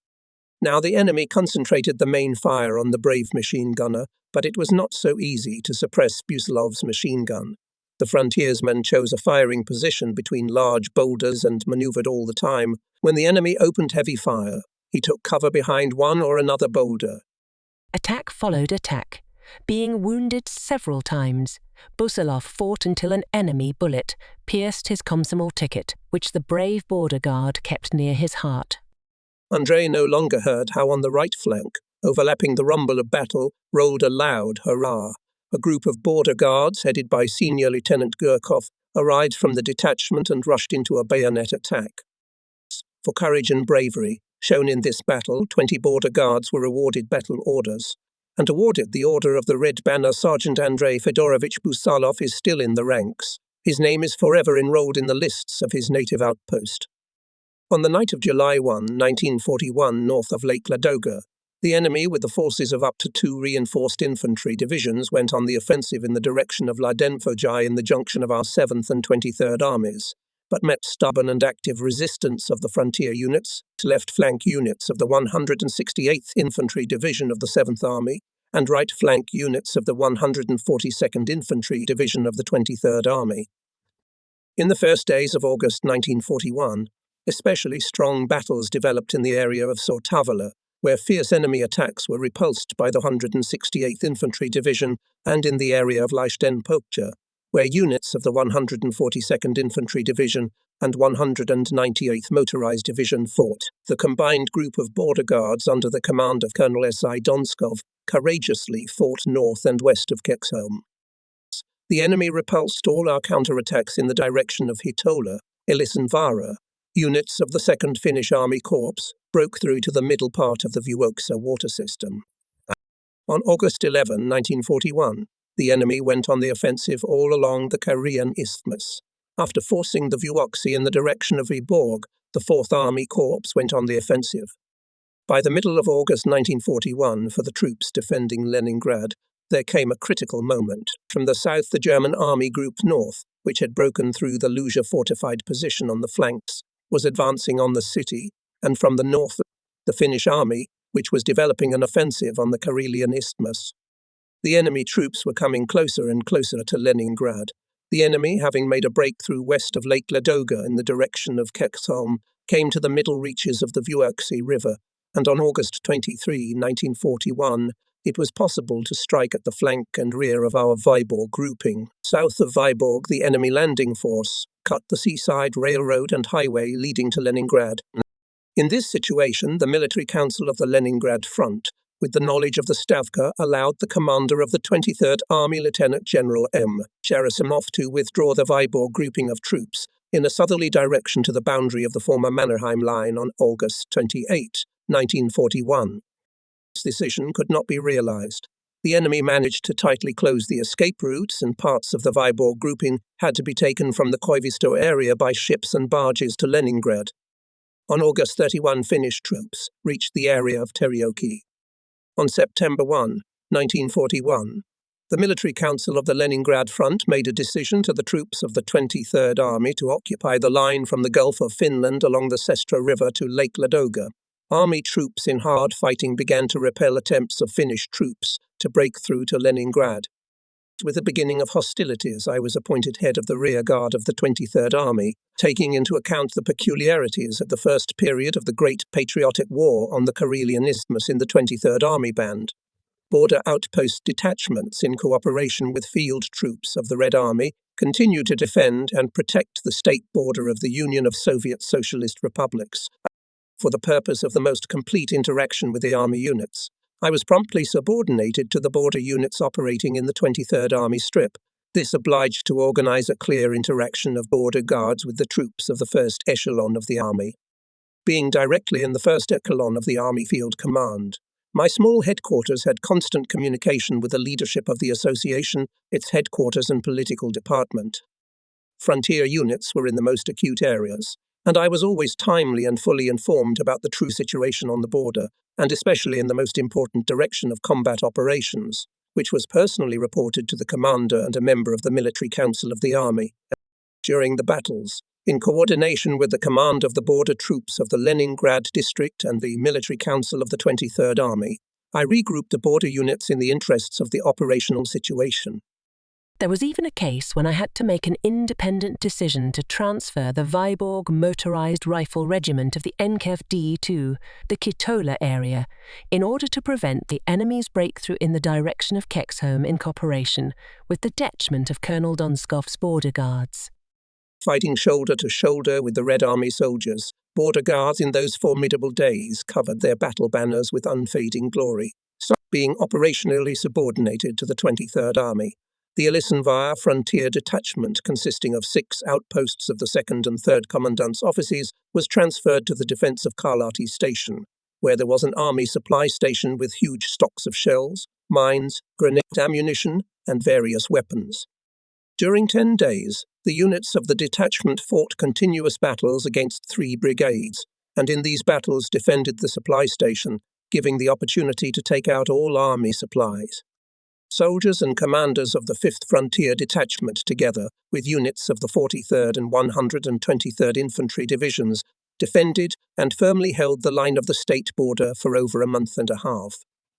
Now the enemy concentrated the main fire on the brave machine gunner, but it was not so easy to suppress Busalov's machine gun. The frontiersmen chose a firing position between large boulders and maneuvered all the time. When the enemy opened heavy fire, he took cover behind one or another boulder. Attack followed attack. Being wounded several times, Busalov fought until an enemy bullet pierced his Komsomol ticket, which the brave border guard kept near his heart. Andrei no longer heard how on the right flank, overlapping the rumble of battle, rolled a loud hurrah. A group of border guards, headed by Senior Lieutenant Gurkov, arrived from the detachment and rushed into a bayonet attack. For courage and bravery shown in this battle, 20 border guards were awarded battle orders. And awarded the Order of the Red Banner, Sergeant Andrei Fedorovich Busalov is still in the ranks. His name is forever enrolled in the lists of his native outpost. On the night of July 1, 1941, north of Lake Ladoga, the enemy, with the forces of up to 2 reinforced infantry divisions, went on the offensive in the direction of Ladenfojai in the junction of our 7th and 23rd Armies, but met stubborn and active resistance of the frontier units, left flank units of the 168th Infantry Division of the 7th Army, and right flank units of the 142nd Infantry Division of the 23rd Army. In the first days of August 1941, especially strong battles developed in the area of Sortavala, where fierce enemy attacks were repulsed by the 168th Infantry Division, and in the area of Lashden-Pokcha, where units of the 142nd Infantry Division and 198th Motorized Division fought. The combined group of border guards under the command of Colonel S.I. Donskov courageously fought north and west of Kexholm. The enemy repulsed all our counterattacks in the direction of Hitola, Elisenvaara. Units of the 2nd Finnish Army Corps broke through to the middle part of the Vuoksa water system. On August 11, 1941, the enemy went on the offensive all along the Korean Isthmus. After forcing the Vuoksi in the direction of Vyborg, the 4th Army Corps went on the offensive. By the middle of August 1941, for the troops defending Leningrad, there came a critical moment. From the south, the German Army Group North, which had broken through the Luzha fortified position on the flanks, was advancing on the city, and from the north, the Finnish army, which was developing an offensive on the Karelian Isthmus. The enemy troops were coming closer and closer to Leningrad. The enemy, having made a breakthrough west of Lake Ladoga in the direction of Kexholm, came to the middle reaches of the Vuoksi River, and on August 23, 1941, it was possible to strike at the flank and rear of our Vyborg grouping. South of Vyborg, the enemy landing force cut the seaside railroad and highway leading to Leningrad. In this situation, the Military Council of the Leningrad Front, with the knowledge of the Stavka, allowed the commander of the 23rd Army, Lieutenant General M. Gerasimov, to withdraw the Vyborg grouping of troops in a southerly direction to the boundary of the former Mannerheim line on August 28, 1941. This decision could not be realized. The enemy managed to tightly close the escape routes, and parts of the Vyborg grouping had to be taken from the Koivisto area by ships and barges to Leningrad. On August 31, Finnish troops reached the area of Terioki. On September 1, 1941, the Military Council of the Leningrad Front made a decision to the troops of the 23rd Army to occupy the line from the Gulf of Finland along the Sestra River to Lake Ladoga. Army troops in hard fighting began to repel attempts of Finnish troops to break through to Leningrad. With the beginning of hostilities, I was appointed head of the rear guard of the 23rd Army, taking into account the peculiarities of the first period of the Great Patriotic War on the Karelian Isthmus in the 23rd Army Band. Border outpost detachments, in cooperation with field troops of the Red Army, continue to defend and protect the state border of the Union of Soviet Socialist Republics. For the purpose of the most complete interaction with the Army units, I was promptly subordinated to the border units operating in the 23rd Army Strip. This obliged to organize a clear interaction of border guards with the troops of the first echelon of the Army. Being directly in the first echelon of the Army Field Command, my small headquarters had constant communication with the leadership of the association, its headquarters and political department. Frontier units were in the most acute areas, and I was always timely and fully informed about the true situation on the border, and especially in the most important direction of combat operations, which was personally reported to the commander and a member of the Military Council of the Army. During the battles, in coordination with the command of the border troops of the Leningrad District and the Military Council of the 23rd Army, I regrouped the border units in the interests of the operational situation. There was even a case when I had to make an independent decision to transfer the Vyborg Motorized Rifle Regiment of the NKVD to the Kitola area in order to prevent the enemy's breakthrough in the direction of Kexholm in cooperation with the detachment of Colonel Donskov's border guards. Fighting shoulder to shoulder with the Red Army soldiers, border guards in those formidable days covered their battle banners with unfading glory, being operationally subordinated to the 23rd Army. The Elisenvire Frontier Detachment, consisting of 6 outposts of the 2nd and 3rd Commandant's offices, was transferred to the defence of Karlati Station, where there was an army supply station with huge stocks of shells, mines, grenade ammunition, and various weapons. During 10 days, the units of the detachment fought continuous battles against 3 brigades, and in these battles defended the supply station, giving the opportunity to take out all army supplies. Soldiers and commanders of the 5th Frontier Detachment, together with units of the 43rd and 123rd Infantry Divisions, defended and firmly held the line of the state border for over a month and a half.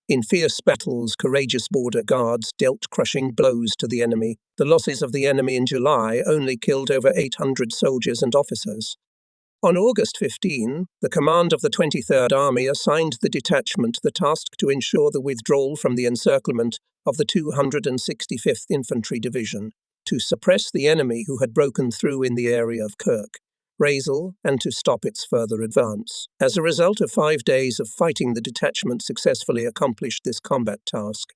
In fierce battles, courageous border guards dealt crushing blows to the enemy. The losses of the enemy in July only killed over 800 soldiers and officers. On August 15, the command of the 23rd Army assigned the detachment the task to ensure the withdrawal from the encirclement of the 265th Infantry Division, to suppress the enemy who had broken through in the area of Kirk, Razel, and to stop its further advance. As a result of 5 days of fighting, the detachment successfully accomplished this combat task.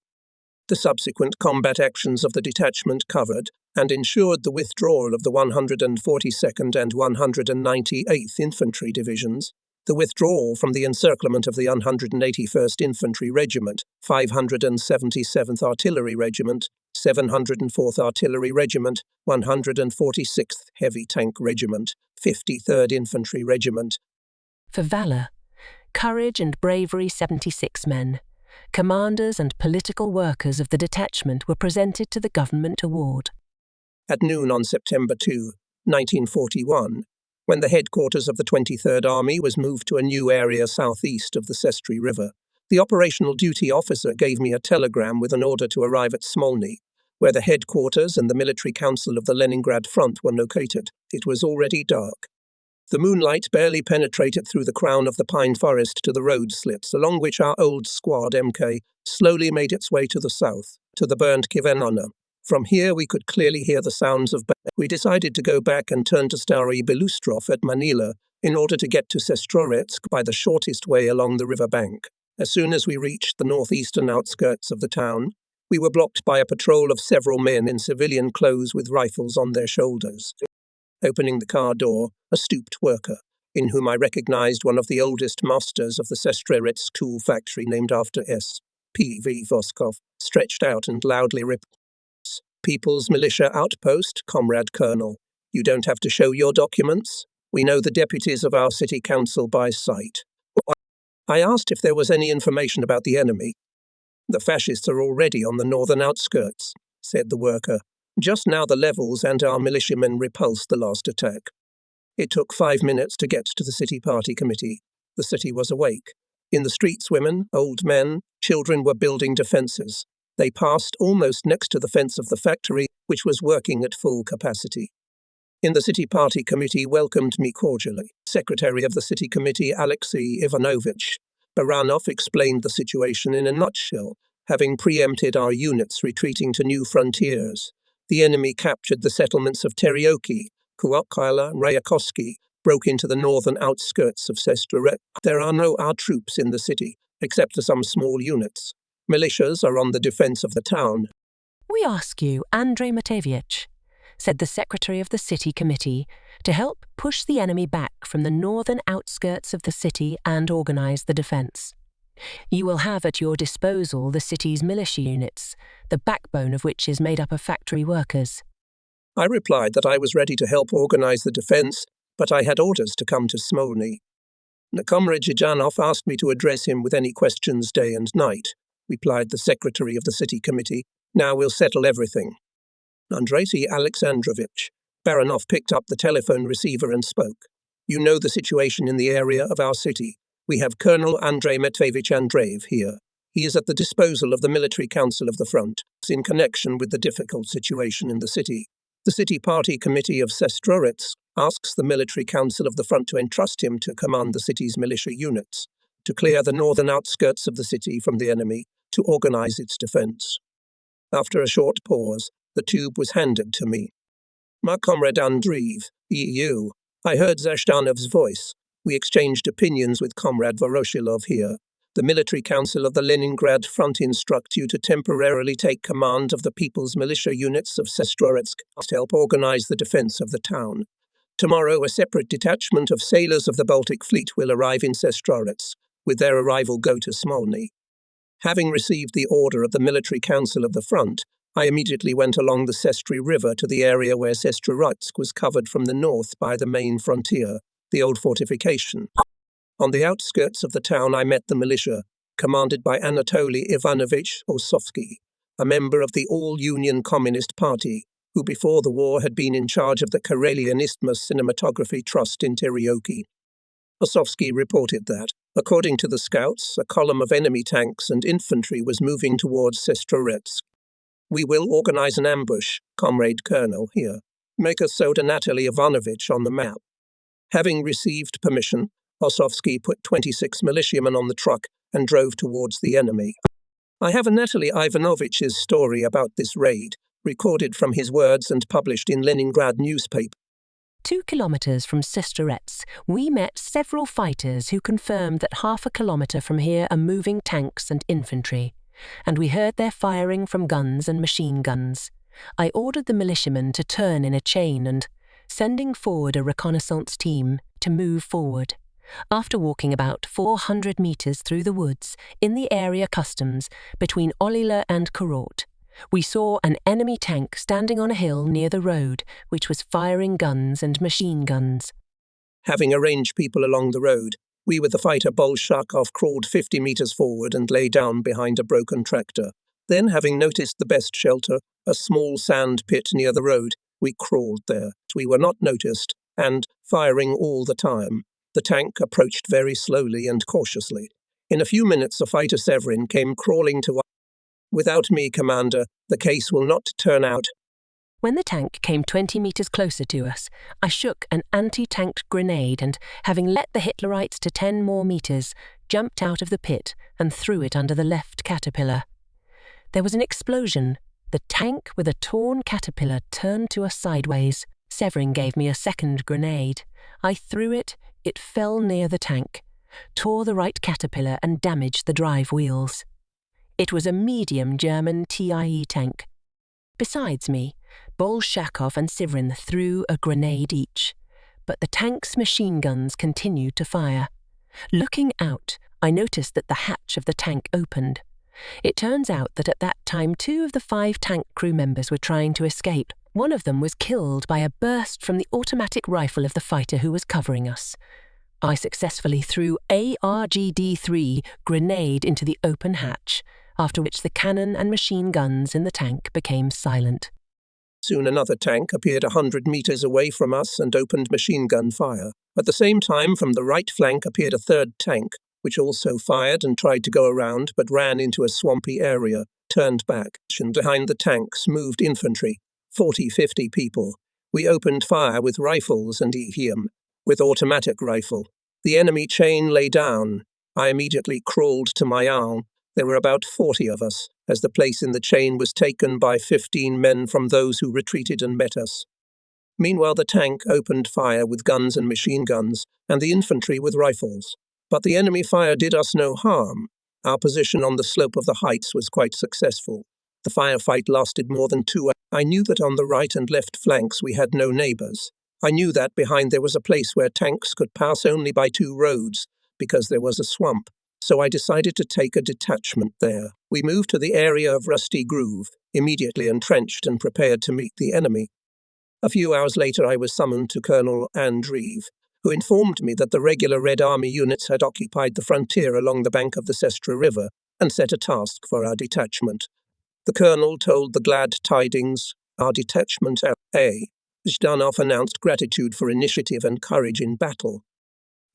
The subsequent combat actions of the detachment covered and ensured the withdrawal of the 142nd and 198th Infantry Divisions, the withdrawal from the encirclement of the 181st Infantry Regiment, 577th Artillery Regiment, 704th Artillery Regiment, 146th Heavy Tank Regiment, 53rd Infantry Regiment. For valour, courage and bravery, 76 men, commanders and political workers of the detachment were presented to the government award. At noon on September 2, 1941, when the headquarters of the 23rd Army was moved to a new area southeast of the Sestri River, the operational duty officer gave me a telegram with an order to arrive at Smolny, where the headquarters and the Military Council of the Leningrad Front were located. It was already dark. The moonlight barely penetrated through the crown of the pine forest to the road slits along which our old squad MK slowly made its way to the south, to the burned Kivenana. From here we could clearly hear the sounds of battle. We decided to go back and turn to Stary Belustrov at Manila in order to get to Sestroretsk by the shortest way along the river bank. As soon as we reached the northeastern outskirts of the town, we were blocked by a patrol of several men in civilian clothes with rifles on their shoulders. Opening the car door, a stooped worker, in whom I recognized one of the oldest masters of the Sestroretsk tool factory named after S. P. V. Voskov, stretched out and loudly ripped. People's Militia Outpost, Comrade Colonel. You don't have to show your documents. We know the deputies of our city council by sight. I asked if there was any information about the enemy. The fascists are already on the northern outskirts, said the worker. Just now the levels and our militiamen repulsed the last attack. It took 5 minutes to get to the city party committee. The city was awake. In the streets, women, old men, children were building defences. They passed almost next to the fence of the factory, which was working at full capacity. In the city party committee welcomed me cordially. Secretary of the city committee, Alexei Ivanovich Baranov, explained the situation in a nutshell, having preempted our units retreating to new frontiers. The enemy captured the settlements of Terioki, Kuokhyla, Rayakovsky, broke into the northern outskirts of Sestroret. There are no our troops in the city, except for some small units. Militias are on the defence of the town. We ask you, Andrei Matveevich, said the secretary of the city committee, to help push the enemy back from the northern outskirts of the city and organise the defence. You will have at your disposal the city's militia units, the backbone of which is made up of factory workers. I replied that I was ready to help organise the defence, but I had orders to come to Smolny. Comrade Zhijanov asked me to address him with any questions day and night, replied the secretary of the city committee. Now we'll settle everything. Andrei Alexandrovich Baranov picked up the telephone receiver and spoke. You know the situation in the area of our city. We have Colonel Andrei Matveevich Andreev here. He is at the disposal of the military council of the front, in connection with the difficult situation in the city. The city party committee of Sestroretsk asks the military council of the front to entrust him to command the city's militia units, to clear the northern outskirts of the city from the enemy, to organize its defense. After a short pause, the tube was handed to me. My comrade Andreev, EU. I heard Zashtanov's voice. We exchanged opinions with Comrade Voroshilov here. The military council of the Leningrad front instruct you to temporarily take command of the people's militia units of Sestroretsk to help organize the defense of the town. Tomorrow, a separate detachment of sailors of the Baltic Fleet will arrive in Sestroretsk. With their arrival, go to Smolny. Having received the order of the military council of the front, I immediately went along the Sestri River to the area where Sestroretsk was covered from the north by the main frontier, the old fortification. On the outskirts of the town I met the militia, commanded by Anatoly Ivanovich Osovsky, a member of the All-Union Communist Party, who before the war had been in charge of the Karelian Isthmus Cinematography Trust in Terioki. Osovsky reported that, according to the scouts, a column of enemy tanks and infantry was moving towards Sestroretsk. We will organize an ambush, Comrade Colonel here. Make us so to Anatoly Ivanovich on the map. Having received permission, Osovsky put 26 militiamen on the truck and drove towards the enemy. I have Anatoly Ivanovich's story about this raid, recorded from his words and published in Leningrad newspaper. 2 kilometres from Sestroretsk, we met several fighters who confirmed that half a kilometre from here are moving tanks and infantry, and we heard their firing from guns and machine guns. I ordered the militiamen to turn in a chain and, sending forward a reconnaissance team, to move forward. After walking about 400 metres through the woods in the area customs between Olila and Kurort, we saw an enemy tank standing on a hill near the road, which was firing guns and machine guns. Having arranged people along the road, we with the fighter Bolshakov crawled 50 metres forward and lay down behind a broken tractor. Then, having noticed the best shelter, a small sand pit near the road, we crawled there. We were not noticed, and, firing all the time, the tank approached very slowly and cautiously. In a few minutes, a fighter Severin came crawling to us. Without me, Commander, the case will not turn out. When the tank came 20 metres closer to us, I shook an anti-tank grenade and, having let the Hitlerites to 10 more metres, jumped out of the pit and threw it under the left caterpillar. There was an explosion. The tank with a torn caterpillar turned to us sideways. Severin gave me a second grenade. I threw it. It fell near the tank, tore the right caterpillar and damaged the drive wheels. It was a medium German TIE tank. Besides me, Bolshakov and Severin threw a grenade each, but the tank's machine guns continued to fire. Looking out, I noticed that the hatch of the tank opened. It turns out that at that time 2 of the 5 tank crew members were trying to escape. One of them was killed by a burst from the automatic rifle of the fighter who was covering us. I successfully threw ARGD-3 grenade into the open hatch, after which the cannon and machine guns in the tank became silent. Soon another tank appeared 100 meters away from us and opened machine gun fire. At the same time, from the right flank appeared a third tank, which also fired and tried to go around but ran into a swampy area, turned back, and behind the tanks moved infantry, 40-50 people. We opened fire with rifles and him with automatic rifle. The enemy chain lay down. I immediately crawled to my arm. There were about 40 of us, as the place in the chain was taken by 15 men from those who retreated and met us. Meanwhile, the tank opened fire with guns and machine guns, and the infantry with rifles. But the enemy fire did us no harm. Our position on the slope of the heights was quite successful. The firefight lasted more than 2 hours. I knew that on the right and left flanks we had no neighbours. I knew that behind there was a place where tanks could pass only by 2 roads, because there was a swamp. So I decided to take a detachment there. We moved to the area of Rusty Groove, immediately entrenched and prepared to meet the enemy. A few hours later I was summoned to Colonel Andreev, who informed me that the regular Red Army units had occupied the frontier along the bank of the Sestra River and set a task for our detachment. The colonel told the glad tidings, our detachment A. Zhdanov announced gratitude for initiative and courage in battle.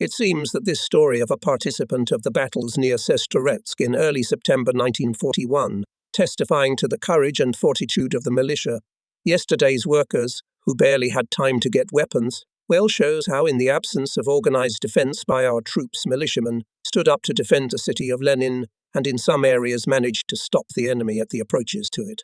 It seems that this story of a participant of the battles near Sestroretsk in early September 1941, testifying to the courage and fortitude of the militia, yesterday's workers, who barely had time to get weapons, well shows how in the absence of organized defense by our troops, militiamen stood up to defend the city of Lenin and in some areas managed to stop the enemy at the approaches to it.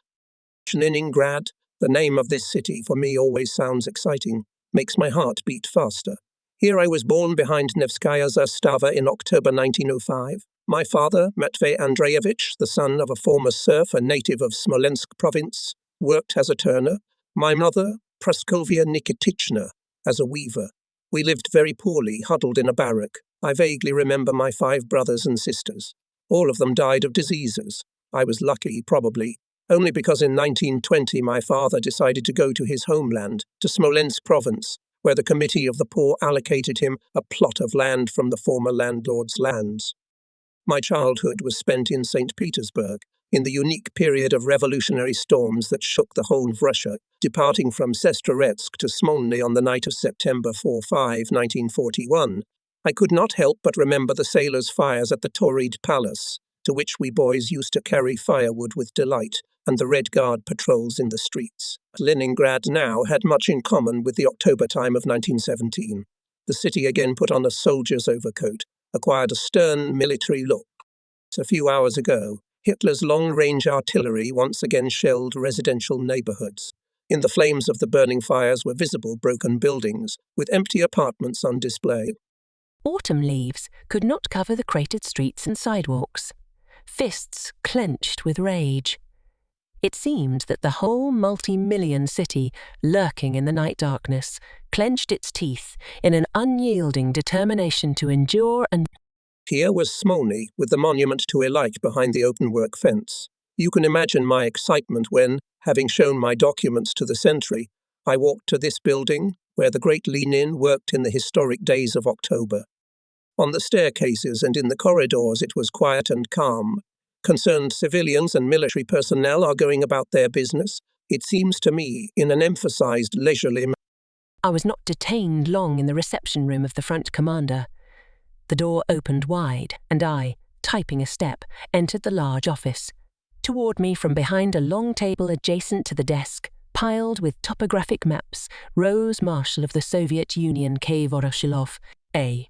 Leningrad, the name of this city for me always sounds exciting, makes my heart beat faster. Here I was born behind Nevskaya Zastava in October 1905. My father, Matvey Andreevich, the son of a former serf and native of Smolensk province, worked as a turner. My mother, Praskovia Nikitichna, as a weaver. We lived very poorly, huddled in a barrack. I vaguely remember my 5 brothers and sisters. All of them died of diseases. I was lucky, probably, only because in 1920 my father decided to go to his homeland, to Smolensk province, where the Committee of the Poor allocated him a plot of land from the former landlord's lands. My childhood was spent in St. Petersburg, in the unique period of revolutionary storms that shook the whole of Russia, departing from Sestroretsk to Smolny on the night of September 4-5, 1941. I could not help but remember the sailors' fires at the Tauride Palace, to which we boys used to carry firewood with delight, and the Red Guard patrols in the streets. Leningrad now had much in common with the October time of 1917. The city again put on a soldier's overcoat, acquired a stern military look. A few hours ago, Hitler's long-range artillery once again shelled residential neighborhoods. In the flames of the burning fires were visible broken buildings, with empty apartments on display. Autumn leaves could not cover the cratered streets and sidewalks. Fists clenched with rage. It seemed that the whole multi-million city, lurking in the night darkness, clenched its teeth in an unyielding determination to endure and... Here was Smolny, with the monument to Elik behind the open-work fence. You can imagine my excitement when, having shown my documents to the sentry, I walked to this building, where the great Lenin worked in the historic days of October. On the staircases and in the corridors it was quiet and calm. Concerned civilians and military personnel are going about their business, it seems to me, in an emphasized leisurely manner. I was not detained long in the reception room of the front commander. The door opened wide, and I, typing a step, entered the large office. Toward me, from behind a long table adjacent to the desk, piled with topographic maps, rose Marshal of the Soviet Union K. Voroshilov, A.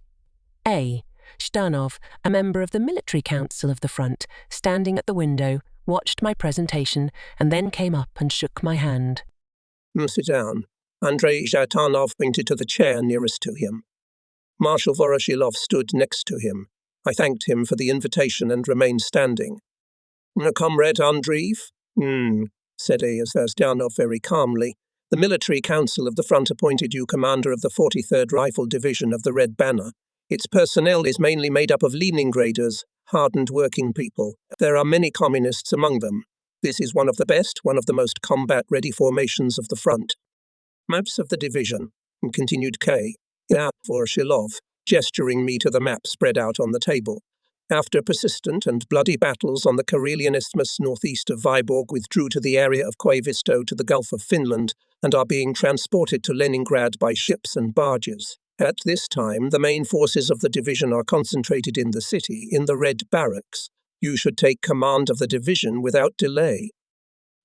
Zhdanov, a member of the Military Council of the Front, standing at the window, watched my presentation, and then came up and shook my hand. Sit down. Andrei Zhatanov pointed to the chair nearest to him. Marshal Voroshilov stood next to him. I thanked him for the invitation and remained standing. Comrade Andreev? Said Zhdanov very calmly. The Military Council of the Front appointed you commander of the 43rd Rifle Division of the Red Banner. Its personnel is mainly made up of Leningraders, hardened working people. There are many communists among them. This is one of the best, one of the most combat-ready formations of the front. Maps of the division, continued K. Yeah, Vorshilov, gesturing me to the map spread out on the table. After persistent and bloody battles on the Karelian Isthmus northeast of Vyborg withdrew to the area of Koivisto to the Gulf of Finland and are being transported to Leningrad by ships and barges. At this time, the main forces of the division are concentrated in the city, in the Red Barracks. You should take command of the division without delay.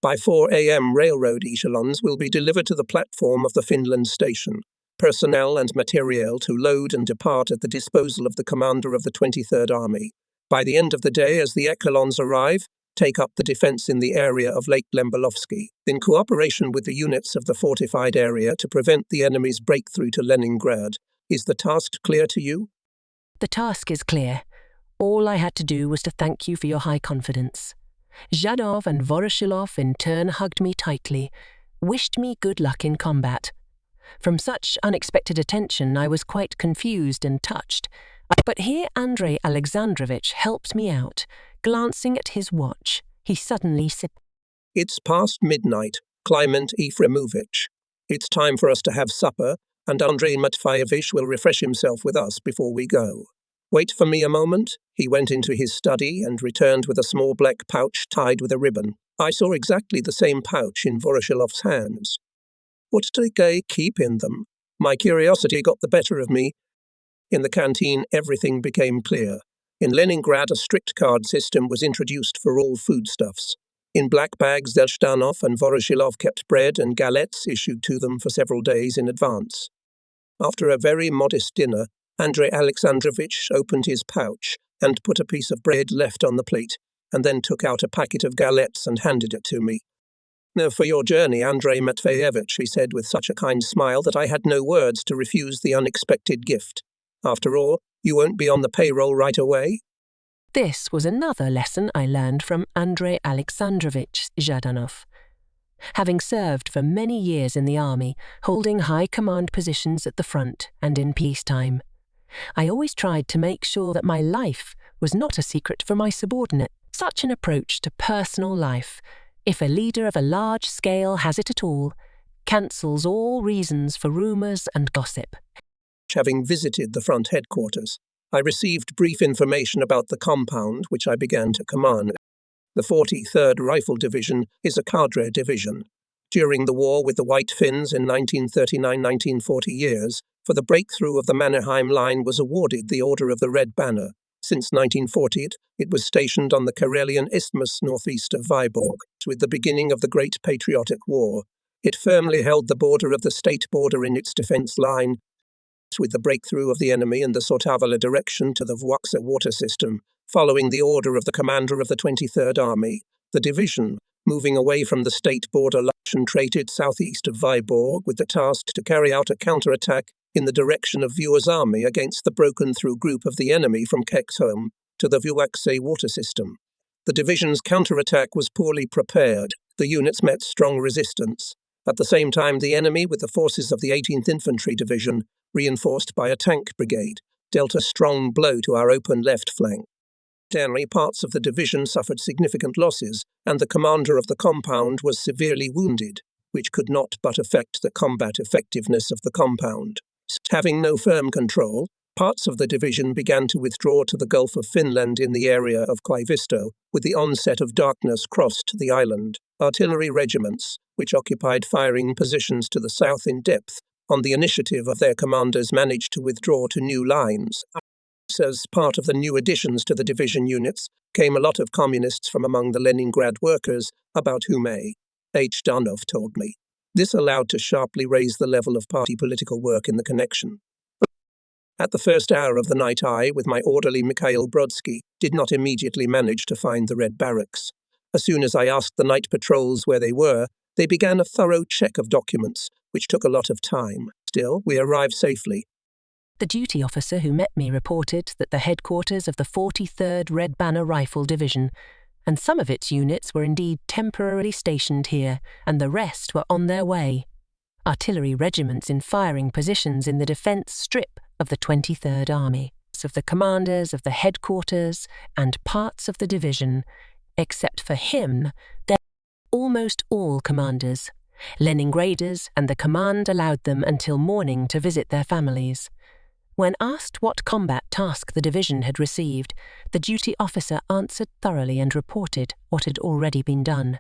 By 4 a.m. railroad echelons will be delivered to the platform of the Finland station. Personnel and materiel to load and depart at the disposal of the commander of the 23rd Army. By the end of the day, as the echelons arrive, take up the defense in the area of Lake Lembelovsky, in cooperation with the units of the fortified area to prevent the enemy's breakthrough to Leningrad. Is the task clear to you? The task is clear. All I had to do was to thank you for your high confidence. Zhdanov and Voroshilov in turn hugged me tightly, wished me good luck in combat. From such unexpected attention, I was quite confused and touched. But here Andrei Alexandrovich helped me out. Glancing at his watch, he suddenly said, It's past midnight, Clement Efremovich. It's time for us to have supper, and Andrei Matveyevich will refresh himself with us before we go. Wait for me a moment. He went into his study and returned with a small black pouch tied with a ribbon. I saw exactly the same pouch in Voroshilov's hands. What did they keep in them? My curiosity got the better of me. In the canteen, everything became clear. In Leningrad, a strict card system was introduced for all foodstuffs. In black bags, Zhdanov and Voroshilov kept bread and galettes issued to them for several days in advance. After a very modest dinner, Andrei Alexandrovich opened his pouch and put a piece of bread left on the plate, and then took out a packet of galettes and handed it to me. Now, for your journey, Andrei Matveyevich, he said with such a kind smile that I had no words to refuse the unexpected gift. After all, you won't be on the payroll right away. This was another lesson I learned from Andrei Alexandrovich Zhdanov. Having served for many years in the army, holding high command positions at the front and in peacetime, I always tried to make sure that my life was not a secret for my subordinate. Such an approach to personal life, if a leader of a large scale has it at all, cancels all reasons for rumours and gossip. Having visited the front headquarters, I received brief information about the compound which I began to command. The 43rd Rifle Division is a cadre division. During the war with the White Finns in 1939-1940 years, for the breakthrough of the Mannerheim Line was awarded the Order of the Red Banner. Since 1940, it was stationed on the Karelian Isthmus northeast of Vyborg. With the beginning of the Great Patriotic War, it firmly held the border of the state border in its defense line. With the breakthrough of the enemy in the Sortavala direction to the Vuoksa water system, following the order of the commander of the 23rd Army, the division, moving away from the state border, concentrated southeast of Vyborg with the task to carry out a counterattack in the direction of Vuor's army against the broken-through group of the enemy from Keksholm to the Vuoksa water system. The division's counterattack was poorly prepared. The units met strong resistance. At the same time, the enemy, with the forces of the 18th Infantry Division, reinforced by a tank brigade, dealt a strong blow to our open left flank. Generally, parts of the division suffered significant losses, and the commander of the compound was severely wounded, which could not but affect the combat effectiveness of the compound. Having no firm control, parts of the division began to withdraw to the Gulf of Finland in the area of Koivisto. With the onset of darkness crossed the island. Artillery regiments, which occupied firing positions to the south in depth, on the initiative of their commanders managed to withdraw to new lines. As part of the new additions to the division units came a lot of communists from among the Leningrad workers, about whom A. H. Zhdanov told me. This allowed to sharply raise the level of party political work in the connection. At the first hour of the night, I, with my orderly Mikhail Brodsky, did not immediately manage to find the Red Barracks. As soon as I asked the night patrols where they were, they began a thorough check of documents, which took a lot of time. Still, we arrived safely. The duty officer who met me reported that the headquarters of the 43rd Red Banner Rifle Division, and some of its units were indeed temporarily stationed here, and the rest were on their way. Artillery regiments in firing positions in the defence strip of the 23rd Army, of the commanders of the headquarters and parts of the division. Except for him, there almost all commanders. Leningraders and the command allowed them until morning to visit their families. When asked what combat task the division had received, the duty officer answered thoroughly and reported what had already been done.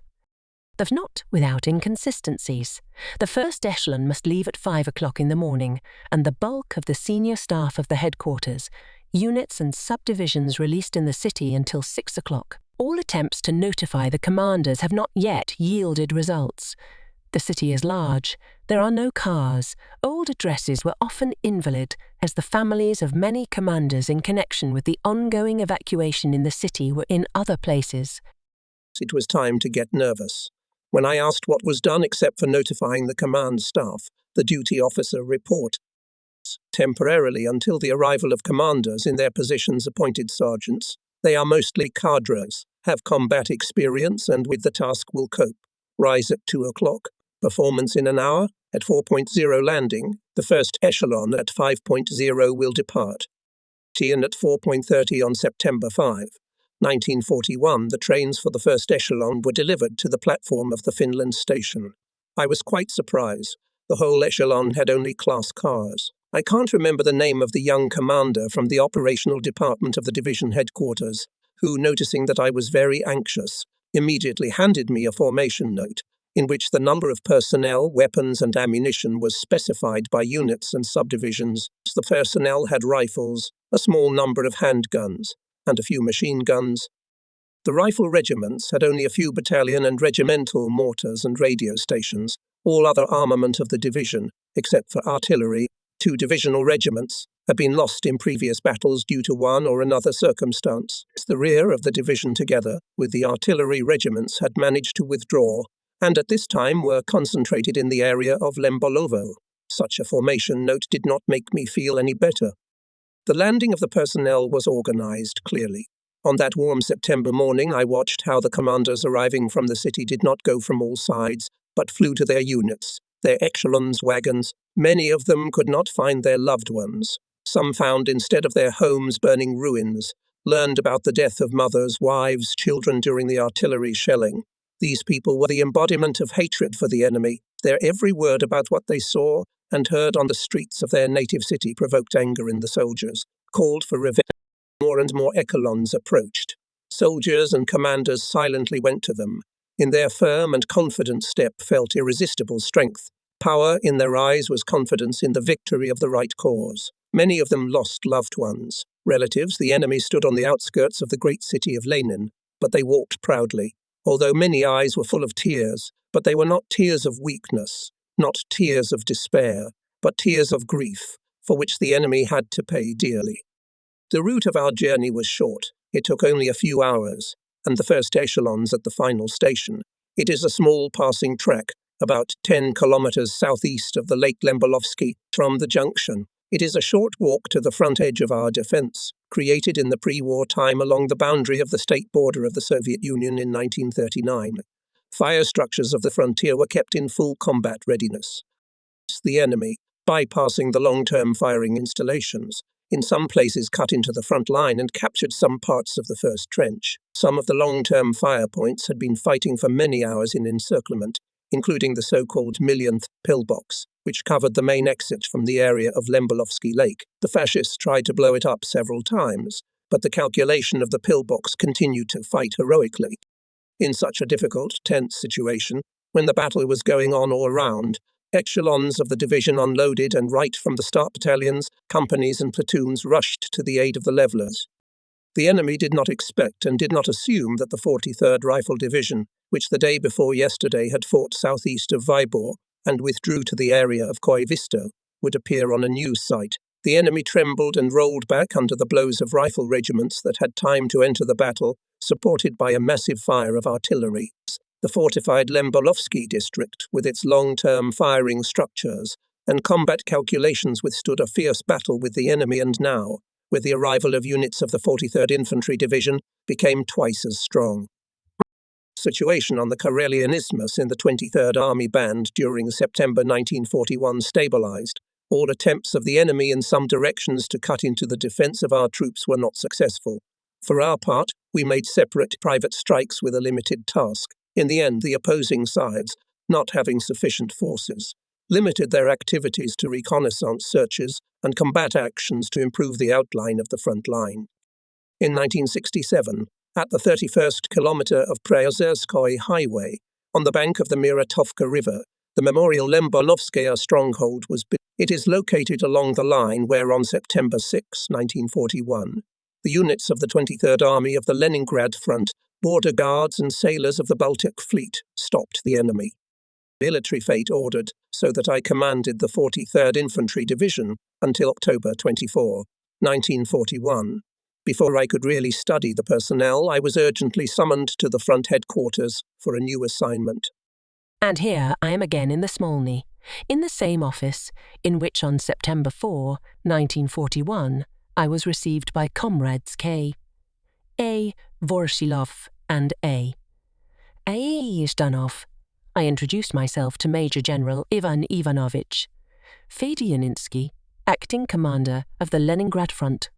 Though not without inconsistencies. The first echelon must leave at 5 o'clock in the morning, and the bulk of the senior staff of the headquarters, units and subdivisions released in the city until 6 o'clock. All attempts to notify the commanders have not yet yielded results. The city is large. There are no cars. Old addresses were often invalid, as the families of many commanders in connection with the ongoing evacuation in the city were in other places. It was time to get nervous. When I asked what was done except for notifying the command staff, the duty officer reported, temporarily until the arrival of commanders in their positions appointed sergeants. They are mostly cadres, have combat experience and with the task will cope. Rise at 2 o'clock. Performance in an hour. At 4.0 landing, the first echelon at 5.0 will depart. And at 4.30 on September 5, 1941, the trains for the first echelon were delivered to the platform of the Finland station. I was quite surprised. The whole echelon had only class cars. I can't remember the name of the young commander from the operational department of the division headquarters, who, noticing that I was very anxious, immediately handed me a formation note, in which the number of personnel, weapons and ammunition was specified by units and subdivisions. The personnel had rifles, a small number of handguns, and a few machine guns. The rifle regiments had only a few battalion and regimental mortars and radio stations, all other armament of the division, except for artillery. 2 divisional regiments had been lost in previous battles due to one or another circumstance. The rear of the division, together with the artillery regiments, had managed to withdraw, and at this time were concentrated in the area of Lembolovo. Such a formation note did not make me feel any better. The landing of the personnel was organized clearly. On that warm September morning, I watched how the commanders arriving from the city did not go from all sides, but flew to their units, their echelons, wagons. Many of them could not find their loved ones. Some found, instead of their homes, burning ruins, learned about the death of mothers, wives, children during the artillery shelling. These people were the embodiment of hatred for the enemy. Their every word about what they saw and heard on the streets of their native city provoked anger in the soldiers, called for revenge. More and more echelons approached. Soldiers and commanders silently went to them. In their firm and confident step felt irresistible strength. Power in their eyes was confidence in the victory of the right cause. Many of them lost loved ones. Relatives, the enemy stood on the outskirts of the great city of Lenin, but they walked proudly. Although many eyes were full of tears, but they were not tears of weakness, not tears of despair, but tears of grief, for which the enemy had to pay dearly. The route of our journey was short. It took only a few hours, and the first echelons at the final station. It is a small passing track, about 10 kilometers southeast of the Lake Lembolovsky from the junction. It is a short walk to the front edge of our defense, created in the pre-war time along the boundary of the state border of the Soviet Union in 1939. Fire structures of the frontier were kept in full combat readiness. The enemy, bypassing the long-term firing installations, in some places cut into the front line and captured some parts of the first trench. Some of the long-term fire points had been fighting for many hours in encirclement, including the so-called millionth pillbox, which covered the main exit from the area of Lembolovsky Lake. The fascists tried to blow it up several times, but the calculation of the pillbox continued to fight heroically. In such a difficult, tense situation, when the battle was going on all around, echelons of the division unloaded and right from the start battalions, companies and platoons rushed to the aid of the levelers. The enemy did not expect and did not assume that the 43rd Rifle Division, which the day before yesterday had fought southeast of Vybor and withdrew to the area of Koivisto, would appear on a new site. The enemy trembled and rolled back under the blows of rifle regiments that had time to enter the battle, supported by a massive fire of artillery. The fortified Lembolovsky district, with its long-term firing structures and combat calculations, withstood a fierce battle with the enemy, and now, with the arrival of units of the 43rd Infantry Division, became twice as strong. The situation on the Karelian Isthmus in the 23rd Army Band during September 1941 stabilized. All attempts of the enemy in some directions to cut into the defense of our troops were not successful. For our part, we made separate private strikes with a limited task. In the end, the opposing sides, not having sufficient forces, limited their activities to reconnaissance searches and combat actions to improve the outline of the front line. In 1967, at the 31st kilometre of Priozerskoye Highway, on the bank of the Miratovka River, the Memorial Lembonovskaya stronghold was built. It is located along the line where on September 6, 1941, the units of the 23rd Army of the Leningrad Front, border guards and sailors of the Baltic Fleet stopped the enemy. Military fate ordered, so that I commanded the 43rd Infantry Division until October 24, 1941. Before I could really study the personnel, I was urgently summoned to the front headquarters for a new assignment. And here I am again in the Smolny, in the same office in which on September 4, 1941, I was received by comrades K. A. Vorshilov and A. Zhdanov. I introduced myself to Major General Ivan Ivanovich Fedyuninsky, acting commander of the Leningrad Front.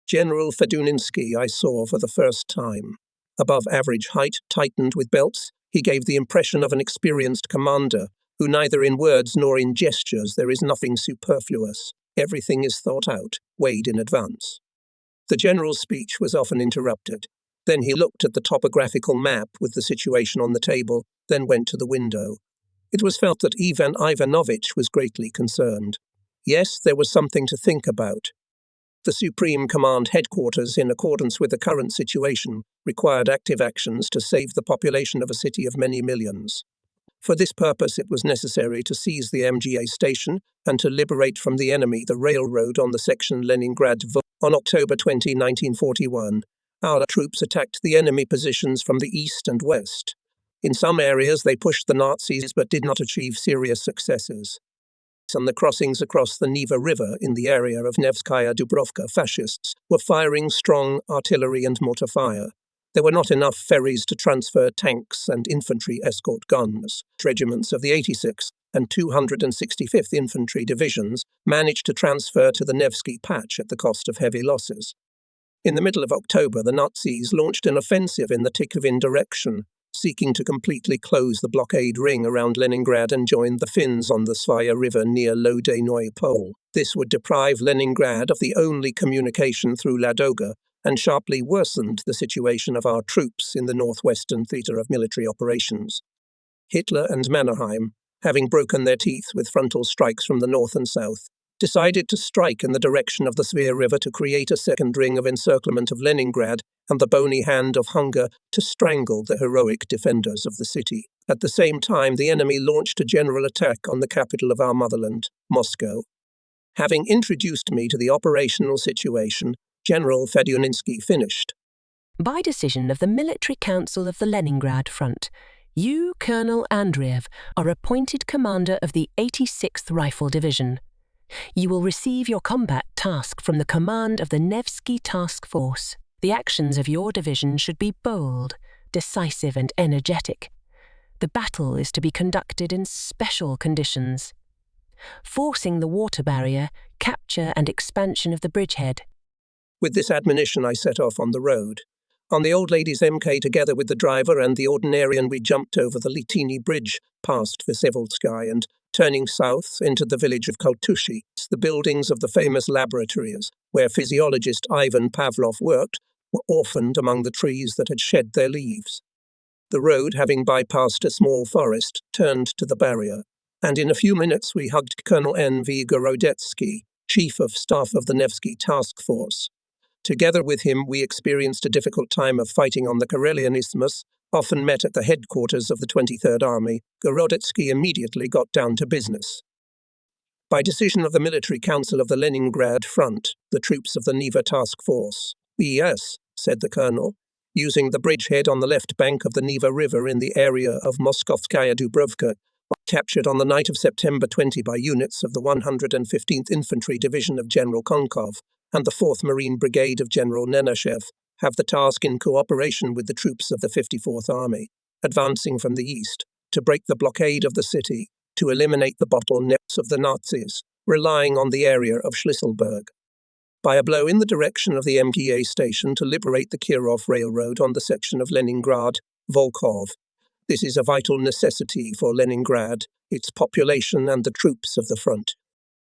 General Fedyuninsky I saw for the first time. Above average height, tightened with belts, he gave the impression of an experienced commander, who neither in words nor in gestures there is nothing superfluous. Everything is thought out, weighed in advance. The general's speech was often interrupted. Then he looked at the topographical map with the situation on the table, then went to the window. It was felt that Ivan Ivanovich was greatly concerned. Yes, there was something to think about. The Supreme Command headquarters, in accordance with the current situation, required active actions to save the population of a city of many millions. For this purpose, it was necessary to seize the MGA station and to liberate from the enemy the railroad on the section Leningrad-Volkhov. On October 20, 1941, our troops attacked the enemy positions from the east and west. In some areas, they pushed the Nazis but did not achieve serious successes. On the crossings across the Neva River in the area of Nevskaya Dubrovka, fascists were firing strong artillery and mortar fire. There were not enough ferries to transfer tanks and infantry escort guns. Regiments of the 86th and 265th Infantry Divisions managed to transfer to the Nevsky Patch at the cost of heavy losses. In the middle of October, the Nazis launched an offensive in the Tikhvin direction, seeking to completely close the blockade ring around Leningrad and join the Finns on the Svaya River near Lodenoy Pole. This would deprive Leningrad of the only communication through Ladoga and sharply worsened the situation of our troops in the northwestern theatre of military operations. Hitler and Mannerheim, having broken their teeth with frontal strikes from the north and south, decided to strike in the direction of the Svaya River to create a second ring of encirclement of Leningrad and the bony hand of hunger to strangle the heroic defenders of the city. At the same time, the enemy launched a general attack on the capital of our motherland, Moscow. Having introduced me to the operational situation, General Fedyuninsky finished. By decision of the Military Council of the Leningrad Front, you, Colonel Andreev, are appointed commander of the 86th Rifle Division. You will receive your combat task from the command of the Nevsky Task Force. The actions of your division should be bold, decisive and energetic. The battle is to be conducted in special conditions. Forcing the water barrier, capture and expansion of the bridgehead. With this admonition, I set off on the road. On the old lady's MK, together with the driver and the ordinarian, we jumped over the Litini Bridge, past Vysevolsky, and turning south into the village of Koltushi. The buildings of the famous laboratories, where physiologist Ivan Pavlov worked, were orphaned among the trees that had shed their leaves. The road, having bypassed a small forest, turned to the barrier, and in a few minutes we hugged Colonel N.V. Gorodetsky, Chief of Staff of the Nevsky Task Force. Together with him, we experienced a difficult time of fighting on the Karelian Isthmus, often met at the headquarters of the 23rd Army. Gorodetsky immediately got down to business. By decision of the Military Council of the Leningrad Front, the troops of the Neva Task Force, "Yes," said the colonel, using the bridgehead on the left bank of the Neva River in the area of Moskovskaya Dubrovka, captured on the night of September 20 by units of the 115th Infantry Division of General Konkov and the 4th Marine Brigade of General Nenashev, have the task in cooperation with the troops of the 54th Army, advancing from the east, to break the blockade of the city, to eliminate the bottlenecks of the Nazis, relying on the area of Schlisselburg. By a blow in the direction of the MGA station to liberate the Kirov Railroad on the section of Leningrad, Volkhov, This is a vital necessity for Leningrad, its population and the troops of the front.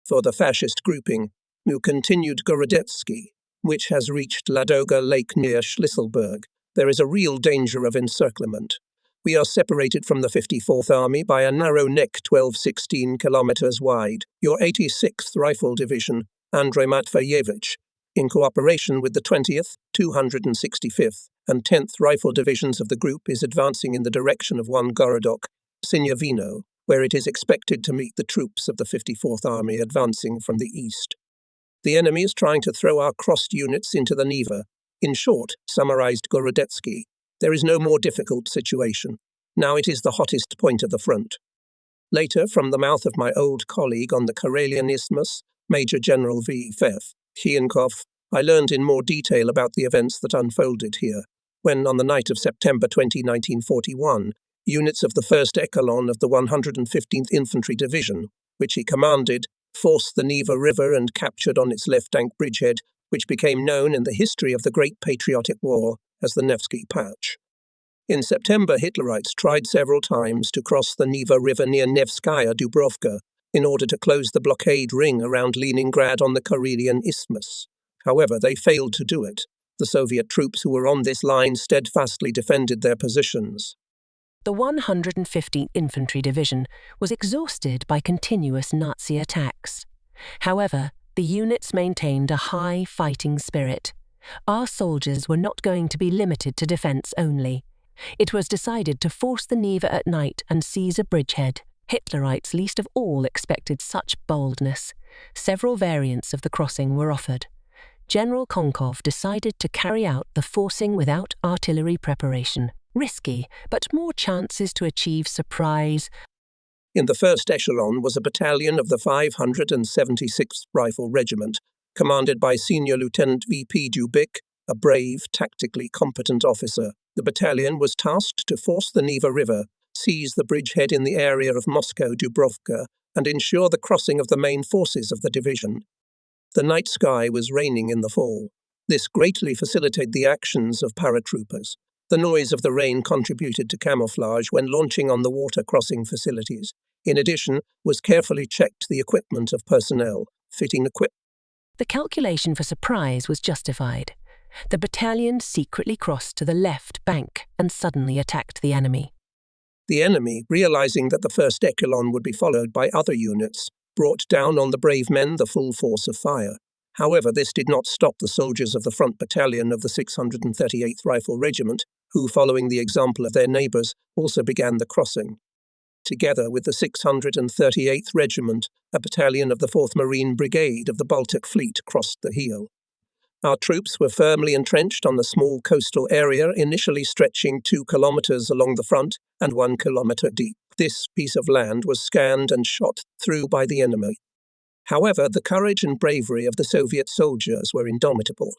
For the fascist grouping, who continued Gorodetsky, which has reached Ladoga Lake near Schlisselburg, there is a real danger of encirclement. We are separated from the 54th Army by a narrow neck 12-16 kilometers wide. Your 86th Rifle Division, Andrei Matveyevich, in cooperation with the 20th, 265th, and 10th Rifle Divisions of the group, is advancing in the direction of one Gorodok, Sinyavino, where it is expected to meet the troops of the 54th Army advancing from the east. The enemy is trying to throw our crossed units into the Neva. In short, summarized Gorodetsky, there is no more difficult situation. Now it is the hottest point of the front. Later, from the mouth of my old colleague on the Karelian Isthmus, Major General V.F. Chiankov, I learned in more detail about the events that unfolded here, when, on the night of September 20, 1941, units of the 1st Echelon of the 115th Infantry Division, which he commanded, forced the Neva River and captured on its left bank bridgehead, which became known in the history of the Great Patriotic War as the Nevsky Patch. In September, Hitlerites tried several times to cross the Neva River near Nevskaya Dubrovka in order to close the blockade ring around Leningrad on the Karelian Isthmus. However, they failed to do it. The Soviet troops who were on this line steadfastly defended their positions. The 115th Infantry Division was exhausted by continuous Nazi attacks. However, the units maintained a high fighting spirit. Our soldiers were not going to be limited to defence only. It was decided to force the Neva at night and seize a bridgehead. Hitlerites least of all expected such boldness. Several variants of the crossing were offered. General Konkov decided to carry out the forcing without artillery preparation. Risky, but more chances to achieve surprise. In the 1st Echelon was a battalion of the 576th Rifle Regiment, commanded by Senior Lieutenant V.P. Dubik, a brave, tactically competent officer. The battalion was tasked to force the Neva River, seize the bridgehead in the area of Moscow-Dubrovka, and ensure the crossing of the main forces of the division. The night sky was raining in the fall. This greatly facilitated the actions of paratroopers. The noise of the rain contributed to camouflage when launching on the water crossing facilities. In addition, was carefully checked the equipment of personnel, fitting equipment. The calculation for surprise was justified. The battalion secretly crossed to the left bank and suddenly attacked the enemy. The enemy, realizing that the 1st Echelon would be followed by other units, brought down on the brave men the full force of fire. However, this did not stop the soldiers of the front battalion of the 638th Rifle Regiment, who, following the example of their neighbours, also began the crossing. Together with the 638th Regiment, a battalion of the 4th Marine Brigade of the Baltic Fleet crossed the Heel. Our troops were firmly entrenched on the small coastal area, initially stretching 2 kilometres along the front and 1 kilometre deep. This piece of land was scanned and shot through by the enemy. However, the courage and bravery of the Soviet soldiers were indomitable.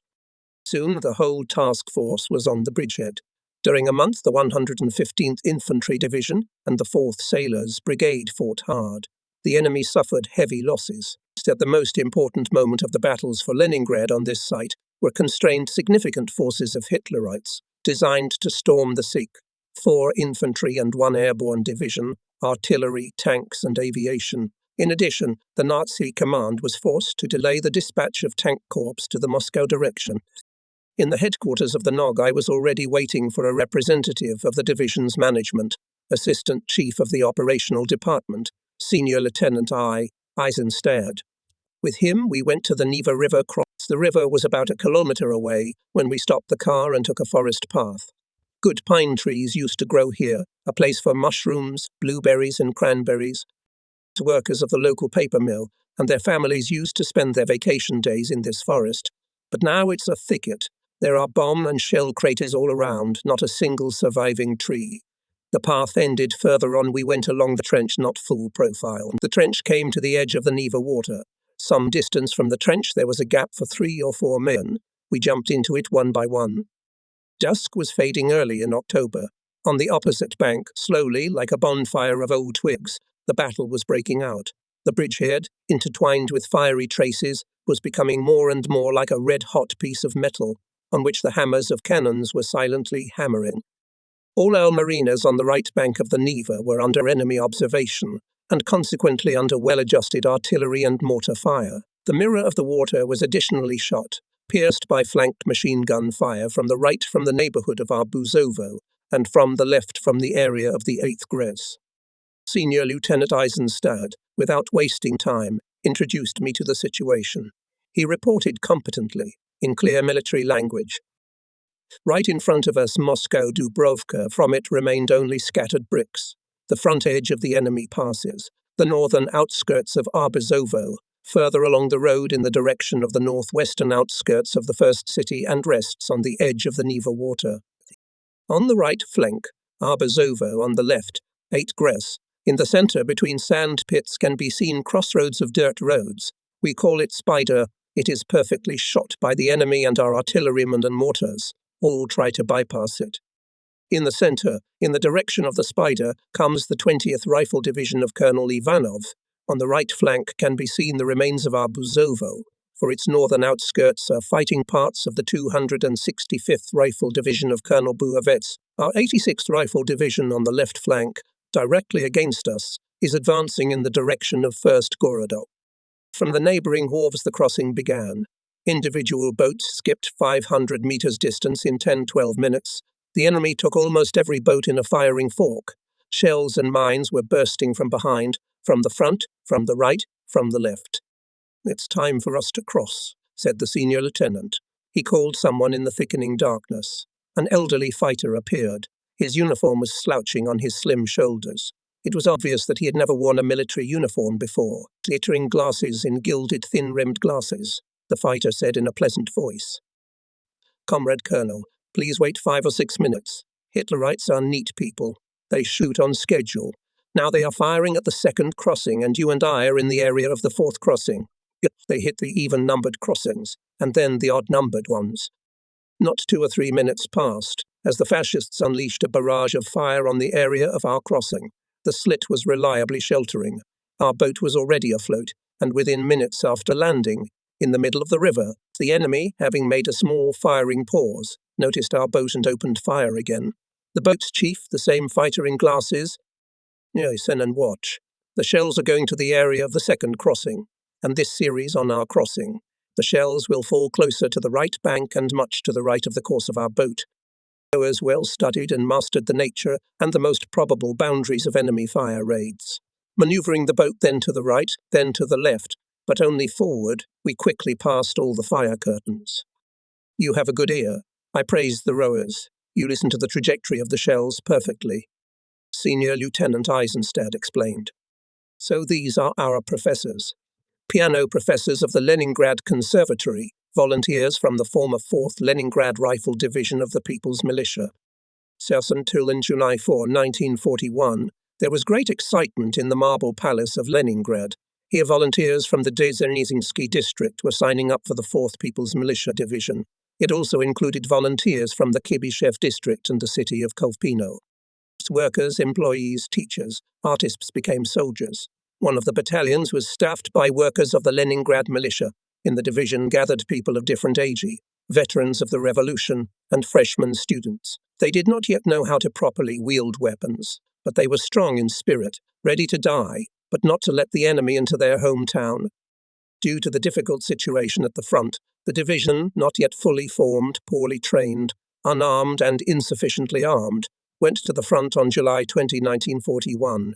Soon the whole task force was on the bridgehead. During a month, the 115th Infantry Division and the 4th Sailors Brigade fought hard. The enemy suffered heavy losses. At the most important moment of the battles for Leningrad on this site were constrained significant forces of Hitlerites, designed to storm the Sikh, 4 infantry and 1 airborne division, artillery, tanks and aviation. In addition, the Nazi command was forced to delay the dispatch of tank corps to the Moscow direction. In the headquarters of the NOG, I was already waiting for a representative of the division's management, Assistant Chief of the Operational Department, Senior Lieutenant I. Eisenstadt. With him, we went to the Neva River cross. The river was about a kilometre away when we stopped the car and took a forest path. Good pine trees used to grow here, a place for mushrooms, blueberries and cranberries. Workers of the local paper mill and their families used to spend their vacation days in this forest. But now it's a thicket. There are bomb and shell craters all around, not a single surviving tree. The path ended further on. We went along the trench, not full profile. The trench came to the edge of the Neva water. Some distance from the trench there was a gap for 3 or 4 men. We jumped into it one by one. Dusk was fading early in October. On the opposite bank, slowly, like a bonfire of old twigs, the battle was breaking out. The bridgehead, intertwined with fiery traces, was becoming more and more like a red-hot piece of metal, on which the hammers of cannons were silently hammering. All our mariners on the right bank of the Neva were under enemy observation, and consequently under well-adjusted artillery and mortar fire. The mirror of the water was additionally shot, pierced by flanked machine gun fire from the right from the neighbourhood of Arbuzovo, and from the left from the area of the 8th Gres. Senior Lieutenant Eisenstadt, without wasting time, introduced me to the situation. He reported competently, in clear military language. Right in front of us, Moscow Dubrovka, from it remained only scattered bricks. The front edge of the enemy passes, the northern outskirts of Arbuzovo, further along the road in the direction of the northwestern outskirts of the first city, and rests on the edge of the Neva water. On the right flank, Arbuzovo, on the left, 8 Gres. In the centre, between sand pits, can be seen crossroads of dirt roads. We call it Spider. It is perfectly shot by the enemy and our artillerymen and mortars. All try to bypass it. In the centre, in the direction of the Spider, comes the 20th Rifle Division of Colonel Ivanov. On the right flank can be seen the remains of Arbuzovo. For its northern outskirts are fighting parts of the 265th Rifle Division of Colonel Buavets. Our 86th Rifle Division on the left flank, directly against us, is advancing in the direction of 1st Gorodok. From the neighbouring wharves the crossing began. Individual boats skipped 500 metres distance in 10-12 minutes. The enemy took almost every boat in a firing fork. Shells and mines were bursting from behind, from the front, from the right, from the left. "It's time for us to cross," said the senior lieutenant. He called someone in the thickening darkness. An elderly fighter appeared. His uniform was slouching on his slim shoulders. It was obvious that he had never worn a military uniform before. Glittering glasses in gilded thin-rimmed glasses, the fighter said in a pleasant voice. "Comrade Colonel, please wait 5 or 6 minutes. Hitlerites are neat people. They shoot on schedule. Now they are firing at the 2nd crossing, and you and I are in the area of the 4th crossing. They hit the even-numbered crossings, and then the odd-numbered ones." Not 2 or 3 minutes passed, as the fascists unleashed a barrage of fire on the area of our crossing. The slit was reliably sheltering. Our boat was already afloat, and within minutes after landing, in the middle of the river, the enemy, having made a small firing pause, noticed our boat and opened fire again. The boat's chief, the same fighter in glasses, "Listen and watch. The shells are going to the area of the 2nd crossing, and this series on our crossing. The shells will fall closer to the right bank and much to the right of the course of our boat." Rowers well studied and mastered the nature and the most probable boundaries of enemy fire raids. Manoeuvring the boat then to the right, then to the left, but only forward, we quickly passed all the fire curtains. "You have a good ear," I praised the rowers. "You listen to the trajectory of the shells perfectly," Senior Lieutenant Eisenstadt explained. "So these are our professors. Piano professors of the Leningrad Conservatory, volunteers from the former 4th Leningrad Rifle Division of the People's Militia. Sergeant July 4, 1941, there was great excitement in the Marble Palace of Leningrad. Here volunteers from the Dzernizinsky district were signing up for the 4th People's Militia Division. It also included volunteers from the Kibyshev district and the city of Kolpino. Workers, employees, teachers, artists became soldiers. One of the battalions was staffed by workers of the Leningrad militia. In the division gathered people of different ages, veterans of the revolution, and freshman students. They did not yet know how to properly wield weapons, but they were strong in spirit, ready to die, but not to let the enemy into their hometown. Due to the difficult situation at the front, the division, not yet fully formed, poorly trained, unarmed and insufficiently armed, went to the front on July 20, 1941.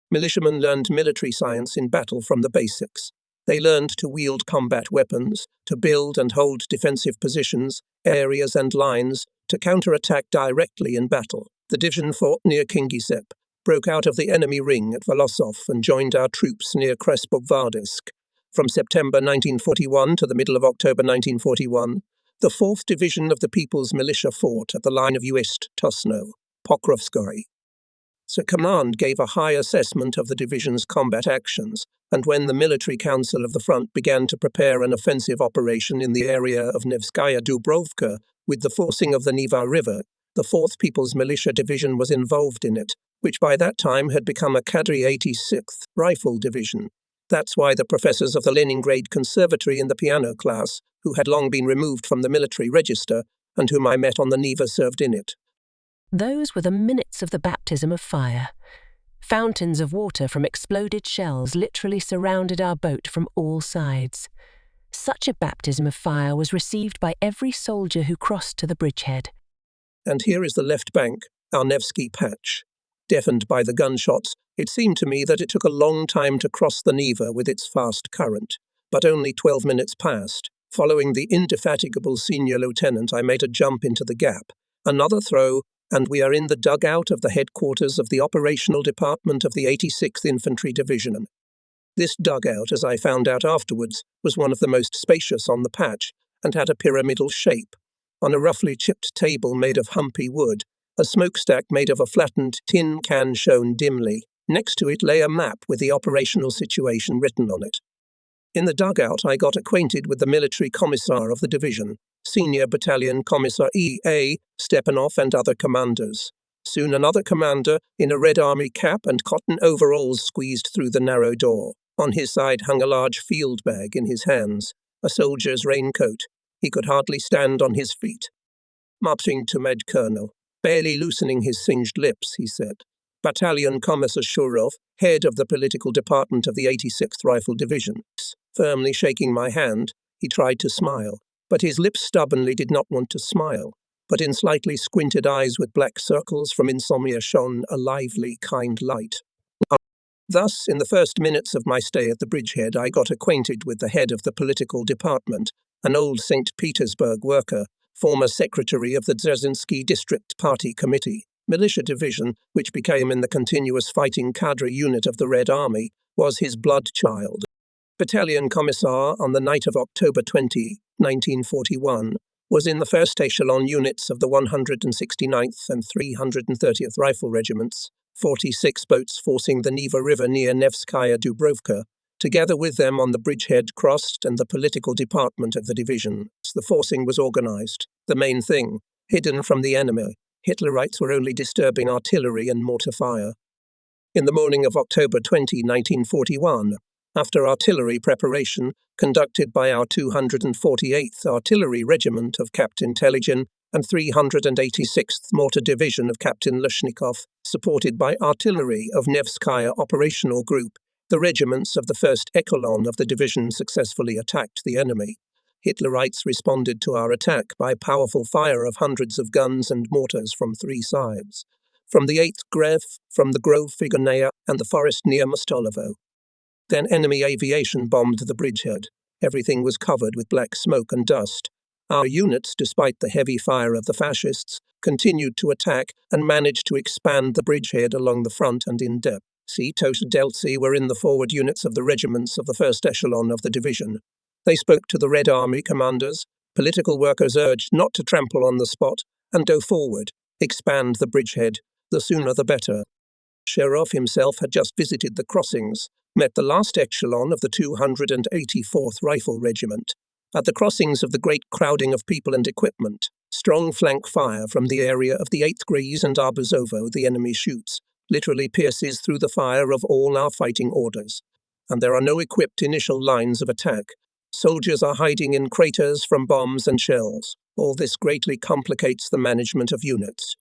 Militiamen learned military science in battle from the basics. They learned to wield combat weapons, to build and hold defensive positions, areas and lines, to counterattack directly in battle. The division fought near Kingisepp, broke out of the enemy ring at Volosov and joined our troops near Krespovardisk. From September 1941 to the middle of October 1941, the 4th Division of the People's Militia fought at the line of Uist-Tosno, Pokrovskoy. So command gave a high assessment of the division's combat actions, and when the military council of the front began to prepare an offensive operation in the area of Nevskaya Dubrovka with the forcing of the Neva River, the 4th People's Militia Division was involved in it, which by that time had become a Cadre 86th Rifle Division. That's why the professors of the Leningrad Conservatory in the piano class, who had long been removed from the military register, and whom I met on the Neva, served in it. Those were the minutes of the baptism of fire. Fountains of water from exploded shells literally surrounded our boat from all sides. Such a baptism of fire was received by every soldier who crossed to the bridgehead. And here is the left bank, our Nevsky patch. Deafened by the gunshots, it seemed to me that it took a long time to cross the Neva with its fast current, but only 12 minutes passed. Following the indefatigable senior lieutenant, I made a jump into the gap. Another throw, and we are in the dugout of the headquarters of the operational department of the 86th Infantry Division. This dugout, as I found out afterwards, was one of the most spacious on the patch and had a pyramidal shape. On a roughly chipped table made of humpy wood, a smokestack made of a flattened tin can shone dimly. Next to it lay a map with the operational situation written on it. In the dugout, I got acquainted with the military commissar of the division, Senior Battalion Commissar E.A. Stepanov, and other commanders. Soon another commander, in a Red Army cap and cotton overalls, squeezed through the narrow door. On his side hung a large field bag in his hands, a soldier's raincoat. He could hardly stand on his feet. "Marching to Med Colonel," barely loosening his singed lips, he said. Battalion Commissar Shurov, head of the political department of the 86th Rifle Division. Firmly shaking my hand, he tried to smile, but his lips stubbornly did not want to smile. But in slightly squinted eyes with black circles from insomnia shone a lively, kind light. Thus, in the first minutes of my stay at the bridgehead, I got acquainted with the head of the political department, an old St. Petersburg worker, former secretary of the Dzerzhinsky District Party Committee. Militia Division, which became in the continuous fighting cadre unit of the Red Army, was his blood child. Battalion Commissar, on the night of October 20, 1941, was in the first echelon units of the 169th and 330th Rifle Regiments, 46 boats forcing the Neva River near Nevskaya Dubrovka. Together with them on the bridgehead crossed and the political department of the division. The forcing was organized. The main thing, hidden from the enemy. Hitlerites were only disturbing artillery and mortar fire. In the morning of October 20, 1941, after artillery preparation conducted by our 248th Artillery Regiment of Captain Teligin and 386th Mortar Division of Captain Lushnikov, supported by artillery of Nevskaya Operational Group, the regiments of the first echelon of the division successfully attacked the enemy. Hitlerites responded to our attack by powerful fire of hundreds of guns and mortars from three sides, from the 8th Grev, from the Grove Figonea, and the forest near Mostolovo. Then enemy aviation bombed the bridgehead. Everything was covered with black smoke and dust. Our units, despite the heavy fire of the fascists, continued to attack and managed to expand the bridgehead along the front and in depth. Delci were in the forward units of the regiments of the first echelon of the division. They spoke to the Red Army commanders. Political workers urged not to trample on the spot and go forward, expand the bridgehead, the sooner the better. Shurov himself had just visited the crossings, met the last echelon of the 284th Rifle Regiment. At the crossings of the great crowding of people and equipment, strong flank fire from the area of the 8th Grise and Arbuzovo the enemy shoots, literally pierces through the fire of all our fighting orders. And there are no equipped initial lines of attack. Soldiers are hiding in craters from bombs and shells. All this greatly complicates the management of units.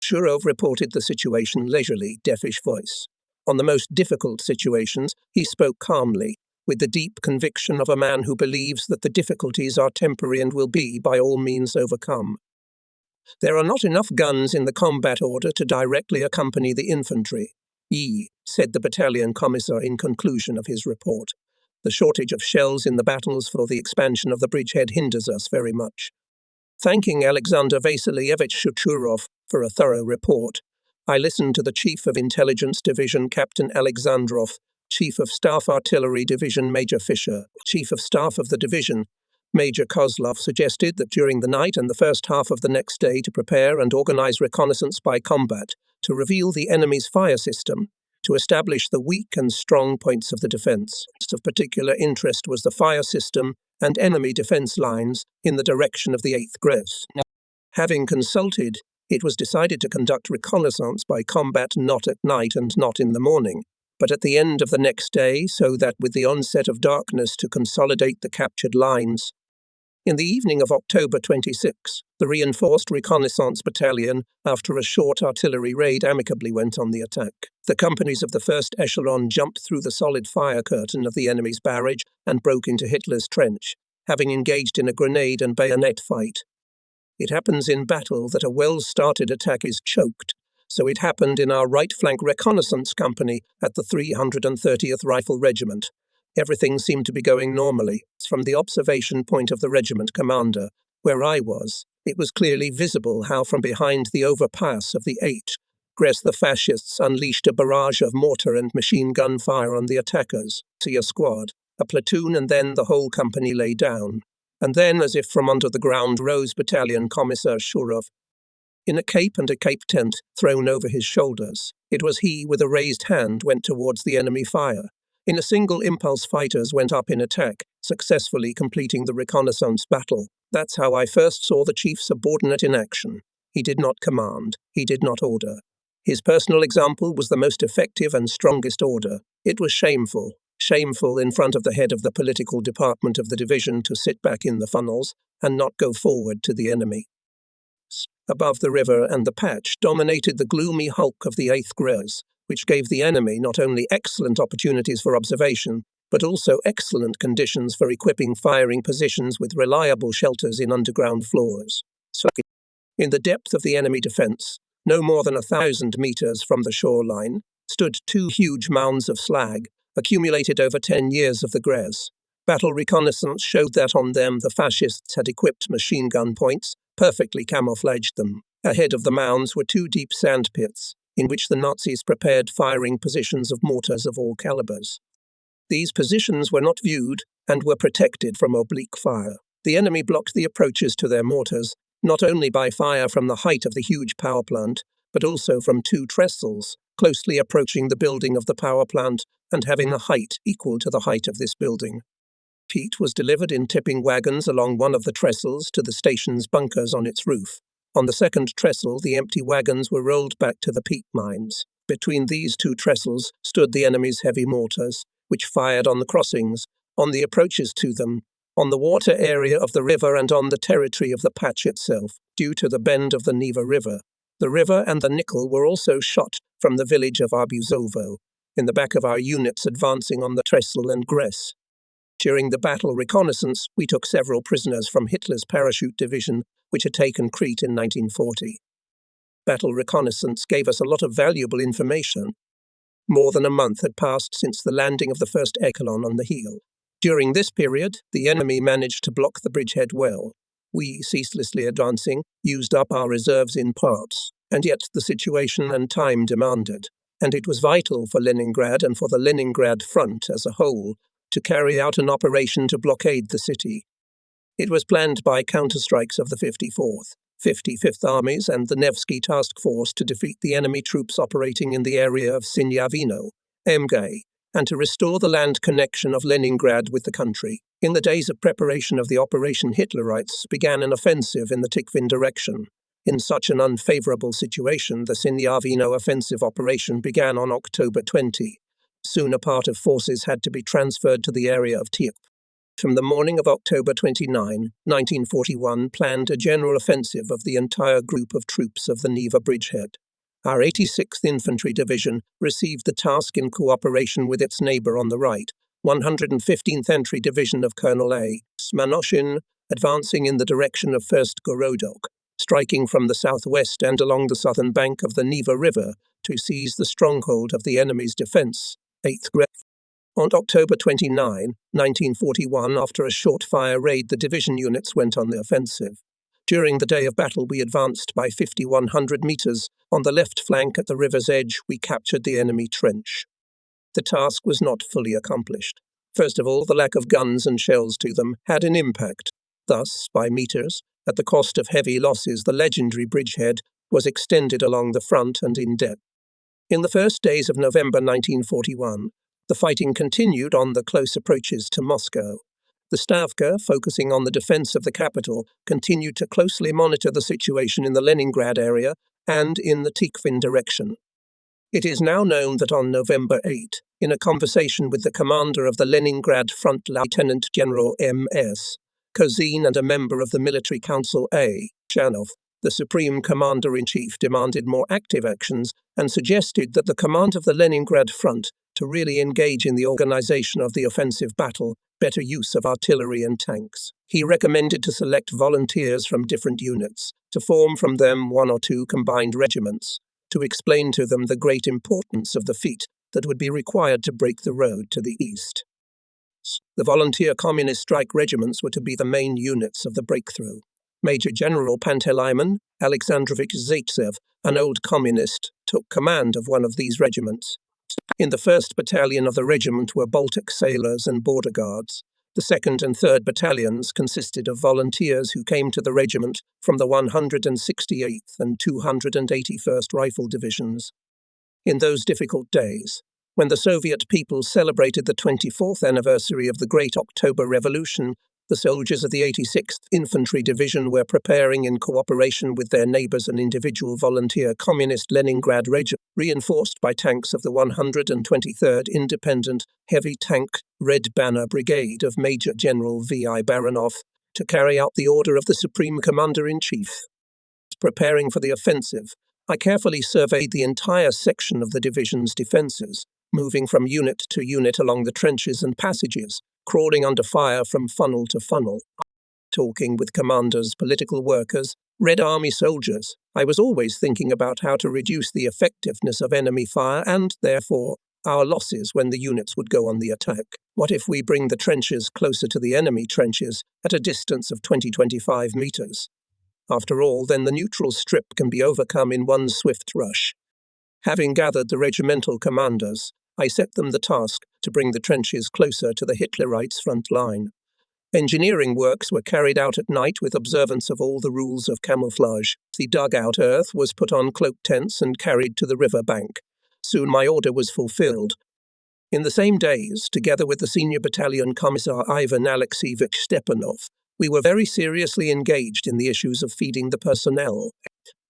Shurov reported the situation leisurely, deafish voice. On the most difficult situations, he spoke calmly, with the deep conviction of a man who believes that the difficulties are temporary and will be, by all means, overcome. There are not enough guns in the combat order to directly accompany the infantry, said the battalion commissar in conclusion of his report. The shortage of shells in the battles for the expansion of the bridgehead hinders us very much. Thanking Alexander Vasilievich Shurov for a thorough report, I listened to the Chief of Intelligence Division Captain Alexandrov, Chief of Staff Artillery Division Major Fisher, Chief of Staff of the division, Major Kozlov suggested that during the night and the first half of the next day to prepare and organize reconnaissance by combat, to reveal the enemy's fire system, to establish the weak and strong points of the defense. Of particular interest was the fire system and enemy defense lines in the direction of the 8th Gres. Having consulted, it was decided to conduct reconnaissance by combat not at night and not in the morning, but at the end of the next day, so that with the onset of darkness to consolidate the captured lines. In the evening of October 26, the reinforced reconnaissance battalion, after a short artillery raid, amicably went on the attack. The companies of the first echelon jumped through the solid fire curtain of the enemy's barrage and broke into Hitler's trench, having engaged in a grenade and bayonet fight. It happens in battle that a well-started attack is choked, so it happened in our right flank reconnaissance company at the 330th Rifle Regiment. Everything seemed to be going normally. From the observation point of the regiment commander, where I was, it was clearly visible how from behind the overpass of the H. Gress the fascists unleashed a barrage of mortar and machine gun fire on the attackers. See a squad, a platoon, and then the whole company lay down. And then, as if from under the ground, rose Battalion Commissar Shurov, in a cape and a cape tent thrown over his shoulders. It was he, with a raised hand, went towards the enemy fire. In a single impulse, fighters went up in attack, successfully completing the reconnaissance battle. That's how I first saw the chief subordinate in action. He did not command. He did not order. His personal example was the most effective and strongest order. It was shameful. Shameful in front of the head of the political department of the division to sit back in the funnels and not go forward to the enemy. Above the river and the patch dominated the gloomy hulk of the 8th Gres, which gave the enemy not only excellent opportunities for observation, but also excellent conditions for equipping firing positions with reliable shelters in underground floors. So, in the depth of the enemy defense, no more than 1,000 meters from the shoreline, stood 2 huge mounds of slag, accumulated over 10 years of the Gres. Battle reconnaissance showed that on them the fascists had equipped machine gun points, perfectly camouflaged them. Ahead of the mounds were 2 deep sand pits, in which the Nazis prepared firing positions of mortars of all calibers. These positions were not viewed and were protected from oblique fire. The enemy blocked the approaches to their mortars, not only by fire from the height of the huge power plant, but also from 2 trestles, closely approaching the building of the power plant and having a height equal to the height of this building. Peat was delivered in tipping wagons along one of the trestles to the station's bunkers on its roof. On the second trestle, the empty wagons were rolled back to the peat mines. Between these 2 trestles stood the enemy's heavy mortars, which fired on the crossings, on the approaches to them, on the water area of the river and on the territory of the patch itself, due to the bend of the Neva River. The river and the nickel were also shot from the village of Arbuzovo, in the back of our units advancing on the trestle and Gress. During the battle reconnaissance, we took several prisoners from Hitler's parachute division, which had taken Crete in 1940. Battle reconnaissance gave us a lot of valuable information. More than a month had passed since the landing of the first echelon on the heel. During this period, the enemy managed to block the bridgehead well. We, ceaselessly advancing, used up our reserves in parts, and yet the situation and time demanded, and it was vital for Leningrad and for the Leningrad front as a whole to carry out an operation to blockade the city. It was planned by counterstrikes of the 54th, 55th Armies and the Nevsky Task Force to defeat the enemy troops operating in the area of Sinyavino, Emgay, and to restore the land connection of Leningrad with the country. In the days of preparation of the Operation Hitlerites began an offensive in the Tikhvin direction. In such an unfavorable situation, the Sinyavino offensive operation began on October 20. Soon a part of forces had to be transferred to the area of Tikhvin. From the morning of October 29, 1941, planned a general offensive of the entire group of troops of the Neva bridgehead. Our 86th Infantry Division received the task in cooperation with its neighbour on the right, 115th Entry Division of Colonel A. Smanoshin, advancing in the direction of 1st Gorodok, striking from the southwest and along the southern bank of the Neva River to seize the stronghold of the enemy's defence, 8th Gres. On October 29, 1941, after a short fire raid, the division units went on the offensive. During the day of battle, we advanced by 5,100 meters. On the left flank at the river's edge, we captured the enemy trench. The task was not fully accomplished. First of all, the lack of guns and shells to them had an impact. Thus, by meters, at the cost of heavy losses, the legendary bridgehead was extended along the front and in depth. In the first days of November 1941, the fighting continued on the close approaches to Moscow. The Stavka, focusing on the defense of the capital, continued to closely monitor the situation in the Leningrad area and in the Tikhvin direction. It is now known that on November 8, in a conversation with the commander of the Leningrad front, Lieutenant General M.S. Kozin and a member of the Military Council A. Chanov, the Supreme Commander-in-Chief, demanded more active actions and suggested that the command of the Leningrad Front to really engage in the organization of the offensive battle, better use of artillery and tanks. He recommended to select volunteers from different units, to form from them 1 or 2 combined regiments, to explain to them the great importance of the feat that would be required to break the road to the east. The volunteer communist strike regiments were to be the main units of the breakthrough. Major General Panteleimon Alexandrovich Zaitsev, an old communist, took command of one of these regiments. In the 1st Battalion of the regiment were Baltic sailors and border guards. The 2nd and 3rd battalions consisted of volunteers who came to the regiment from the 168th and 281st Rifle Divisions. In those difficult days, when the Soviet people celebrated the 24th anniversary of the Great October Revolution, the soldiers of the 86th Infantry Division were preparing in cooperation with their neighbors an individual volunteer communist Leningrad regiment, reinforced by tanks of the 123rd Independent Heavy Tank Red Banner Brigade of Major General V.I. Baranov, to carry out the order of the Supreme Commander-in-Chief. Preparing for the offensive, I carefully surveyed the entire section of the division's defenses, moving from unit to unit along the trenches and passages, crawling under fire from funnel to funnel, talking with commanders, political workers, Red Army soldiers. I was always thinking about how to reduce the effectiveness of enemy fire and, therefore, our losses when the units would go on the attack. What if we bring the trenches closer to the enemy trenches at a distance of 20-25 meters? After all, then the neutral strip can be overcome in one swift rush. Having gathered the regimental commanders, I set them the task to bring the trenches closer to the Hitlerites' front line. Engineering works were carried out at night with observance of all the rules of camouflage. The dugout earth was put on cloak tents and carried to the river bank. Soon my order was fulfilled. In the same days, together with the senior battalion commissar Ivan Alexeyevich Stepanov, we were very seriously engaged in the issues of feeding the personnel.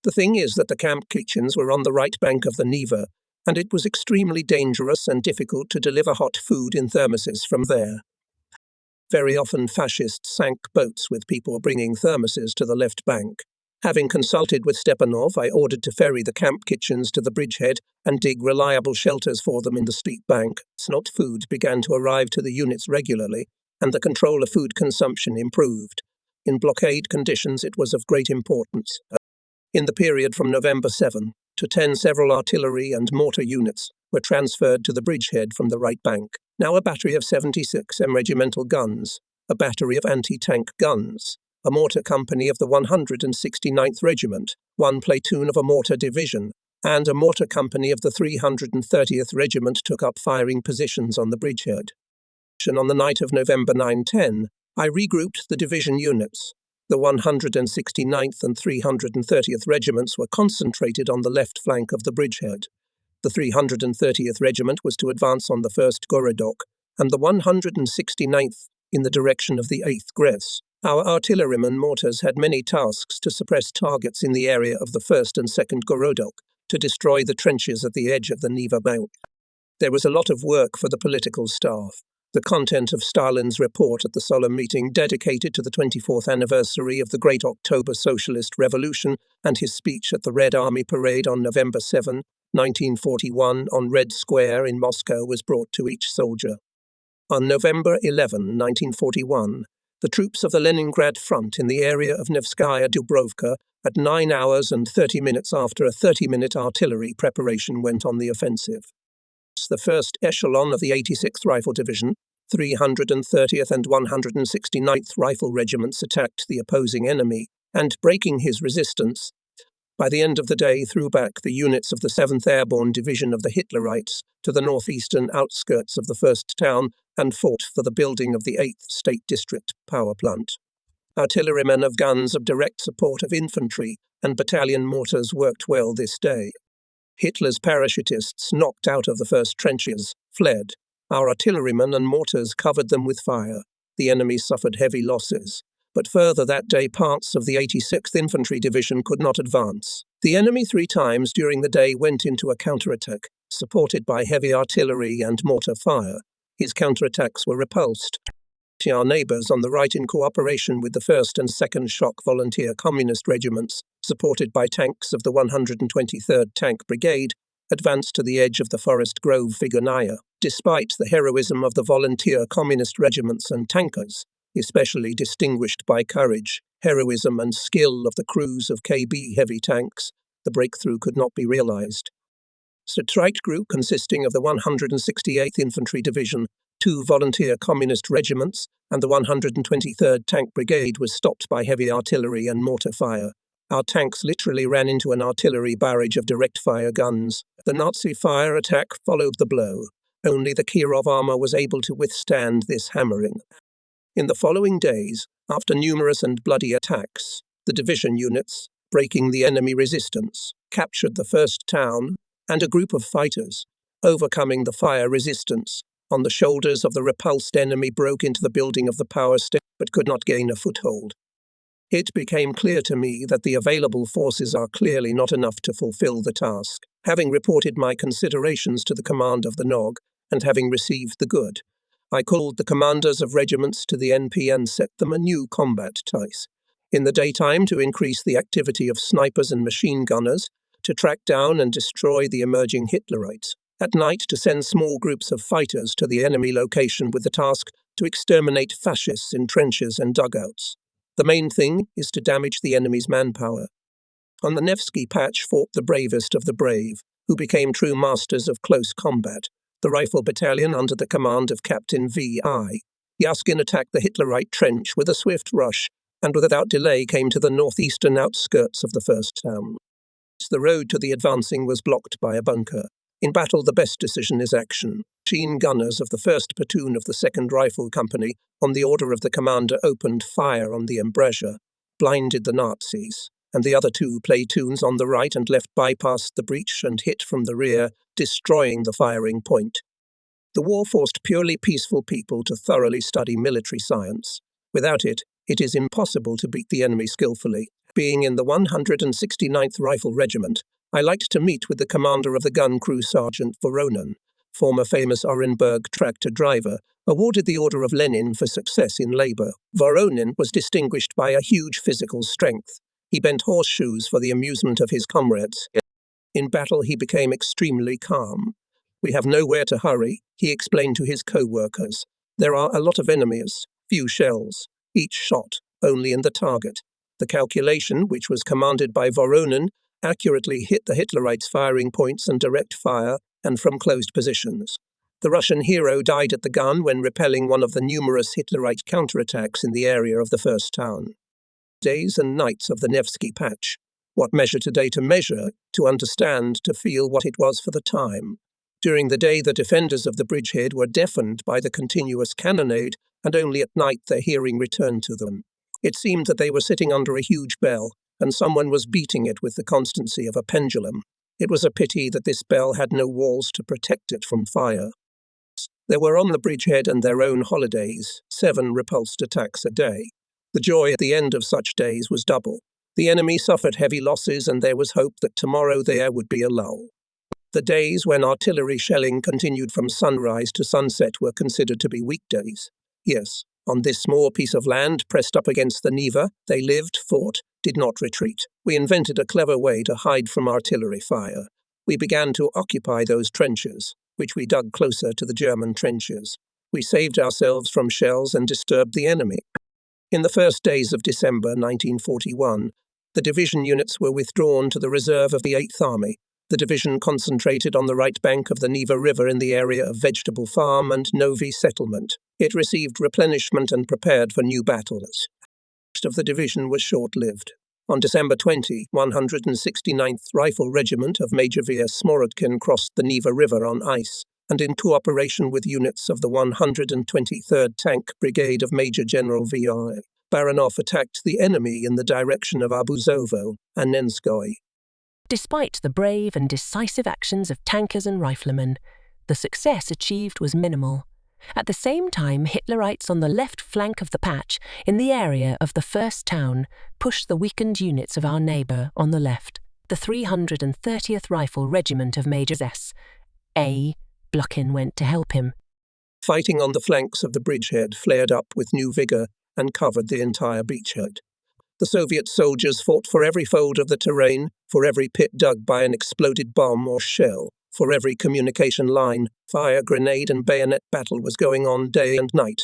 The thing is that the camp kitchens were on the right bank of the Neva, and it was extremely dangerous and difficult to deliver hot food in thermoses from there. Very often fascists sank boats with people bringing thermoses to the left bank. Having consulted with Stepanov, I ordered to ferry the camp kitchens to the bridgehead and dig reliable shelters for them in the steep bank. Snot food began to arrive to the units regularly, and the control of food consumption improved. In blockade conditions, it was of great importance. In the period from November 7 to 10, several artillery and mortar units were transferred to the bridgehead from the right bank. Now a battery of 76 regimental guns, a battery of anti-tank guns, a mortar company of the 169th Regiment, 1 platoon of a mortar division, and a mortar company of the 330th Regiment took up firing positions on the bridgehead. On the night of November 9-10, I regrouped the division units. The 169th and 330th Regiments were concentrated on the left flank of the bridgehead. The 330th Regiment was to advance on the 1st Gorodok, and the 169th in the direction of the 8th Gres. Our artillerymen mortars had many tasks to suppress targets in the area of the 1st and 2nd Gorodok, to destroy the trenches at the edge of the Neva Bank. There was a lot of work for the political staff. The content of Stalin's report at the solemn meeting dedicated to the 24th anniversary of the Great October Socialist Revolution and his speech at the Red Army Parade on November 7, 1941 on Red Square in Moscow was brought to each soldier. On November 11, 1941, the troops of the Leningrad Front in the area of Nevskaya Dubrovka at 9 hours and 30 minutes after a 30-minute artillery preparation went on the offensive. The first echelon of the 86th Rifle Division, 330th and 169th Rifle Regiments attacked the opposing enemy, and breaking his resistance, by the end of the day threw back the units of the 7th Airborne Division of the Hitlerites to the northeastern outskirts of the first town and fought for the building of the 8th State District power plant. Artillerymen of guns of direct support of infantry and battalion mortars worked well this day. Hitler's parachutists, knocked out of the first trenches, fled. Our artillerymen and mortars covered them with fire. The enemy suffered heavy losses. But further that day, parts of the 86th Infantry Division could not advance. The enemy 3 times during the day went into a counterattack, supported by heavy artillery and mortar fire. His counterattacks were repulsed. Our neighbours on the right, in cooperation with the 1st and 2nd Shock Volunteer Communist Regiments, supported by tanks of the 123rd Tank Brigade, advanced to the edge of the forest grove Vigunaya. Despite the heroism of the volunteer communist regiments and tankers, especially distinguished by courage, heroism and skill of the crews of KB heavy tanks, the breakthrough could not be realized. The strike group, consisting of the 168th Infantry Division, 2 volunteer communist regiments, and the 123rd Tank Brigade, was stopped by heavy artillery and mortar fire. Our tanks literally ran into an artillery barrage of direct-fire guns. The Nazi fire attack followed the blow. Only the Kirov armour was able to withstand this hammering. In the following days, after numerous and bloody attacks, the division units, breaking the enemy resistance, captured the first town, and a group of fighters, overcoming the fire resistance, on the shoulders of the repulsed enemy, broke into the building of the power station but could not gain a foothold. It became clear to me that the available forces are clearly not enough to fulfill the task. Having reported my considerations to the command of the NOG, and having received the good, I called the commanders of regiments to the NP and set them a new combat task. In the daytime, to increase the activity of snipers and machine gunners, to track down and destroy the emerging Hitlerites. At night, to send small groups of fighters to the enemy location with the task to exterminate fascists in trenches and dugouts. The main thing is to damage the enemy's manpower. On the Nevsky Patch fought the bravest of the brave, who became true masters of close combat. The Rifle Battalion, under the command of Captain V.I. Yaskin, attacked the Hitlerite trench with a swift rush, and without delay came to the northeastern outskirts of the first town. The road to the advancing was blocked by a bunker. In battle, the best decision is action. Machine gunners of the 1st Platoon of the 2nd Rifle Company, on the order of the commander, opened fire on the embrasure, blinded the Nazis, and the other 2 platoons on the right and left bypassed the breach and hit from the rear, destroying the firing point. The war forced purely peaceful people to thoroughly study military science. Without it, it is impossible to beat the enemy skillfully. Being in the 169th Rifle Regiment, I liked to meet with the commander of the gun crew, Sergeant Voronin, former famous Orenburg tractor driver, awarded the Order of Lenin for success in labor. Voronin was distinguished by a huge physical strength. He bent horseshoes for the amusement of his comrades. In battle, he became extremely calm. "We have nowhere to hurry," he explained to his co-workers. "There are a lot of enemies, few shells, each shot only in the target." The calculation, which was commanded by Voronin, accurately hit the Hitlerites' firing points and direct fire, and from closed positions. The Russian hero died at the gun when repelling one of the numerous Hitlerite counterattacks in the area of the first town. Days and nights of the Nevsky Patch. What measure today to measure, to understand, to feel what it was for the time. During the day, the defenders of the bridgehead were deafened by the continuous cannonade, and only at night their hearing returned to them. It seemed that they were sitting under a huge bell, and someone was beating it with the constancy of a pendulum. It was a pity that this bell had no walls to protect it from fire. There were on the bridgehead and their own holidays 7 repulsed attacks a day. The joy at the end of such days was double. The enemy suffered heavy losses, and there was hope that tomorrow there would be a lull. The days when artillery shelling continued from sunrise to sunset were considered to be weekdays. Yes, on this small piece of land pressed up against the Neva, they lived, fought, did not retreat. We invented a clever way to hide from artillery fire. We began to occupy those trenches, which we dug closer to the German trenches. We saved ourselves from shells and disturbed the enemy. In the first days of December 1941, the division units were withdrawn to the reserve of the 8th Army. The division concentrated on the right bank of the Neva River in the area of Vegetable Farm and Novi Settlement. It received replenishment and prepared for new battles. The rest of the division was short-lived. On December 20, 169th Rifle Regiment of Major V. Smorodkin crossed the Neva River on ice, and in cooperation with units of the 123rd Tank Brigade of Major General V.I. Baranov attacked the enemy in the direction of Abuzovo and Nenskoye. Despite the brave and decisive actions of tankers and riflemen, the success achieved was minimal. At the same time, Hitlerites on the left flank of the patch, in the area of the first town, pushed the weakened units of our neighbour on the left, the 330th Rifle Regiment of Major S. A. Blukin went to help him. Fighting on the flanks of the bridgehead flared up with new vigor and covered the entire beachhead. The Soviet soldiers fought for every fold of the terrain, for every pit dug by an exploded bomb or shell, for every communication line. Fire, grenade and bayonet battle was going on day and night.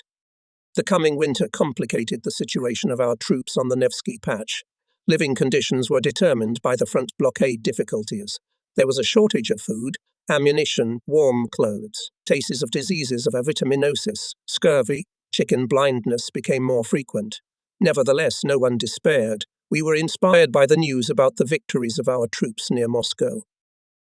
The coming winter complicated the situation of our troops on the Nevsky Patch. Living conditions were determined by the front blockade difficulties. There was a shortage of food, ammunition, warm clothes. Cases of diseases of avitaminosis, scurvy, chicken blindness became more frequent. Nevertheless, no one despaired. We were inspired by the news about the victories of our troops near Moscow.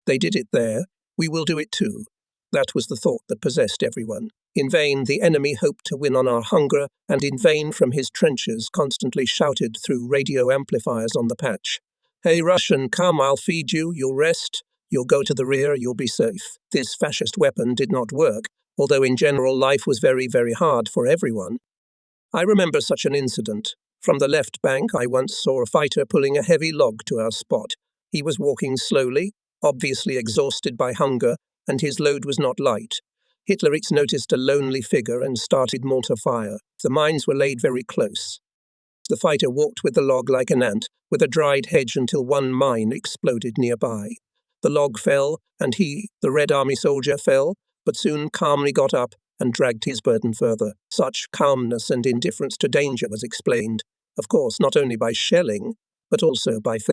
They did it there, we will do it too. That was the thought that possessed everyone. In vain the enemy hoped to win on our hunger, and in vain from his trenches constantly shouted through radio amplifiers on the patch, "Hey Russian, come, I'll feed you, you'll rest, you'll go to the rear, you'll be safe." This fascist weapon did not work, although in general life was very, very hard for everyone. I remember such an incident. From the left bank I once saw a fighter pulling a heavy log to our spot. He was walking slowly, obviously exhausted by hunger, and his load was not light. Hitlerits noticed a lonely figure and started mortar fire. The mines were laid very close. The fighter walked with the log like an ant, with a dried hedge until one mine exploded nearby. The log fell, and he, the Red Army soldier, fell, but soon calmly got up and dragged his burden further. Such calmness and indifference to danger was explained, of course, not only by shelling, but also by faith.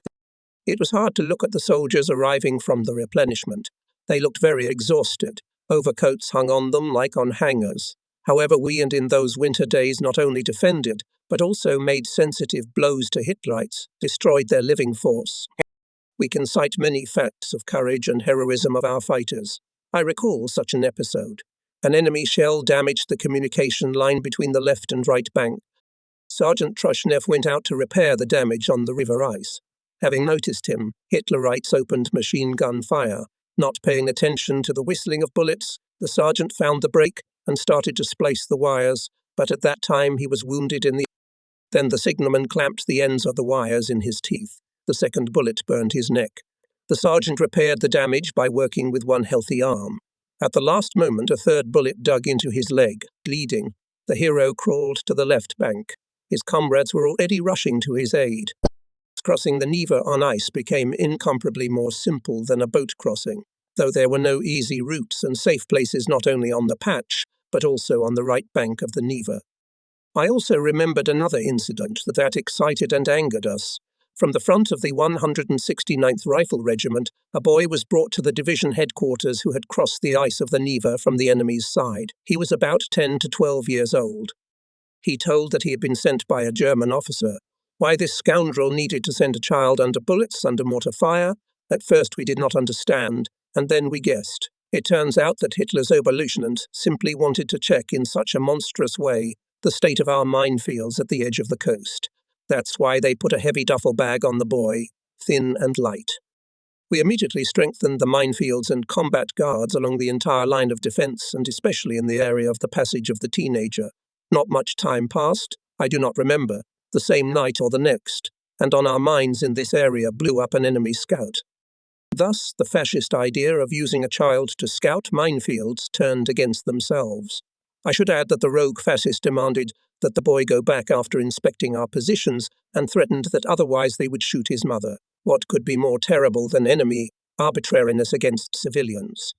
It was hard to look at the soldiers arriving from the replenishment. They looked very exhausted. Overcoats hung on them like on hangers. However, we and in those winter days not only defended, but also made sensitive blows to Hitlerites, destroyed their living force. We can cite many facts of courage and heroism of our fighters. I recall such an episode. An enemy shell damaged the communication line between the left and right bank. Sergeant Trushnev went out to repair the damage on the river ice. Having noticed him, Hitlerites opened machine gun fire. Not paying attention to the whistling of bullets, the sergeant found the break and started to splice the wires, but at that time he was wounded in the... Then the signalman clamped the ends of the wires in his teeth. The second bullet burned his neck. The sergeant repaired the damage by working with one healthy arm. At the last moment, a third bullet dug into his leg, bleeding. The hero crawled to the left bank. His comrades were already rushing to his aid. Crossing the Neva on ice became incomparably more simple than a boat crossing, though there were no easy routes and safe places not only on the patch, but also on the right bank of the Neva. I also remembered another incident that excited and angered us. From the front of the 169th Rifle Regiment, a boy was brought to the division headquarters who had crossed the ice of the Neva from the enemy's side. He was about 10 to 12 years old. He told that he had been sent by a German officer. Why this scoundrel needed to send a child under bullets, under mortar fire, at first we did not understand, and then we guessed. It turns out that Hitler's Oberleutnant simply wanted to check in such a monstrous way the state of our minefields at the edge of the coast. That's why they put a heavy duffel bag on the boy, thin and light. We immediately strengthened the minefields and combat guards along the entire line of defense, and especially in the area of the passage of the teenager. Not much time passed, I do not remember, the same night or the next, and on our mines in this area blew up an enemy scout. Thus, the fascist idea of using a child to scout minefields turned against themselves. I should add that the rogue fascist demanded that the boy go back after inspecting our positions and threatened that otherwise they would shoot his mother. What could be more terrible than enemy arbitrariness against civilians?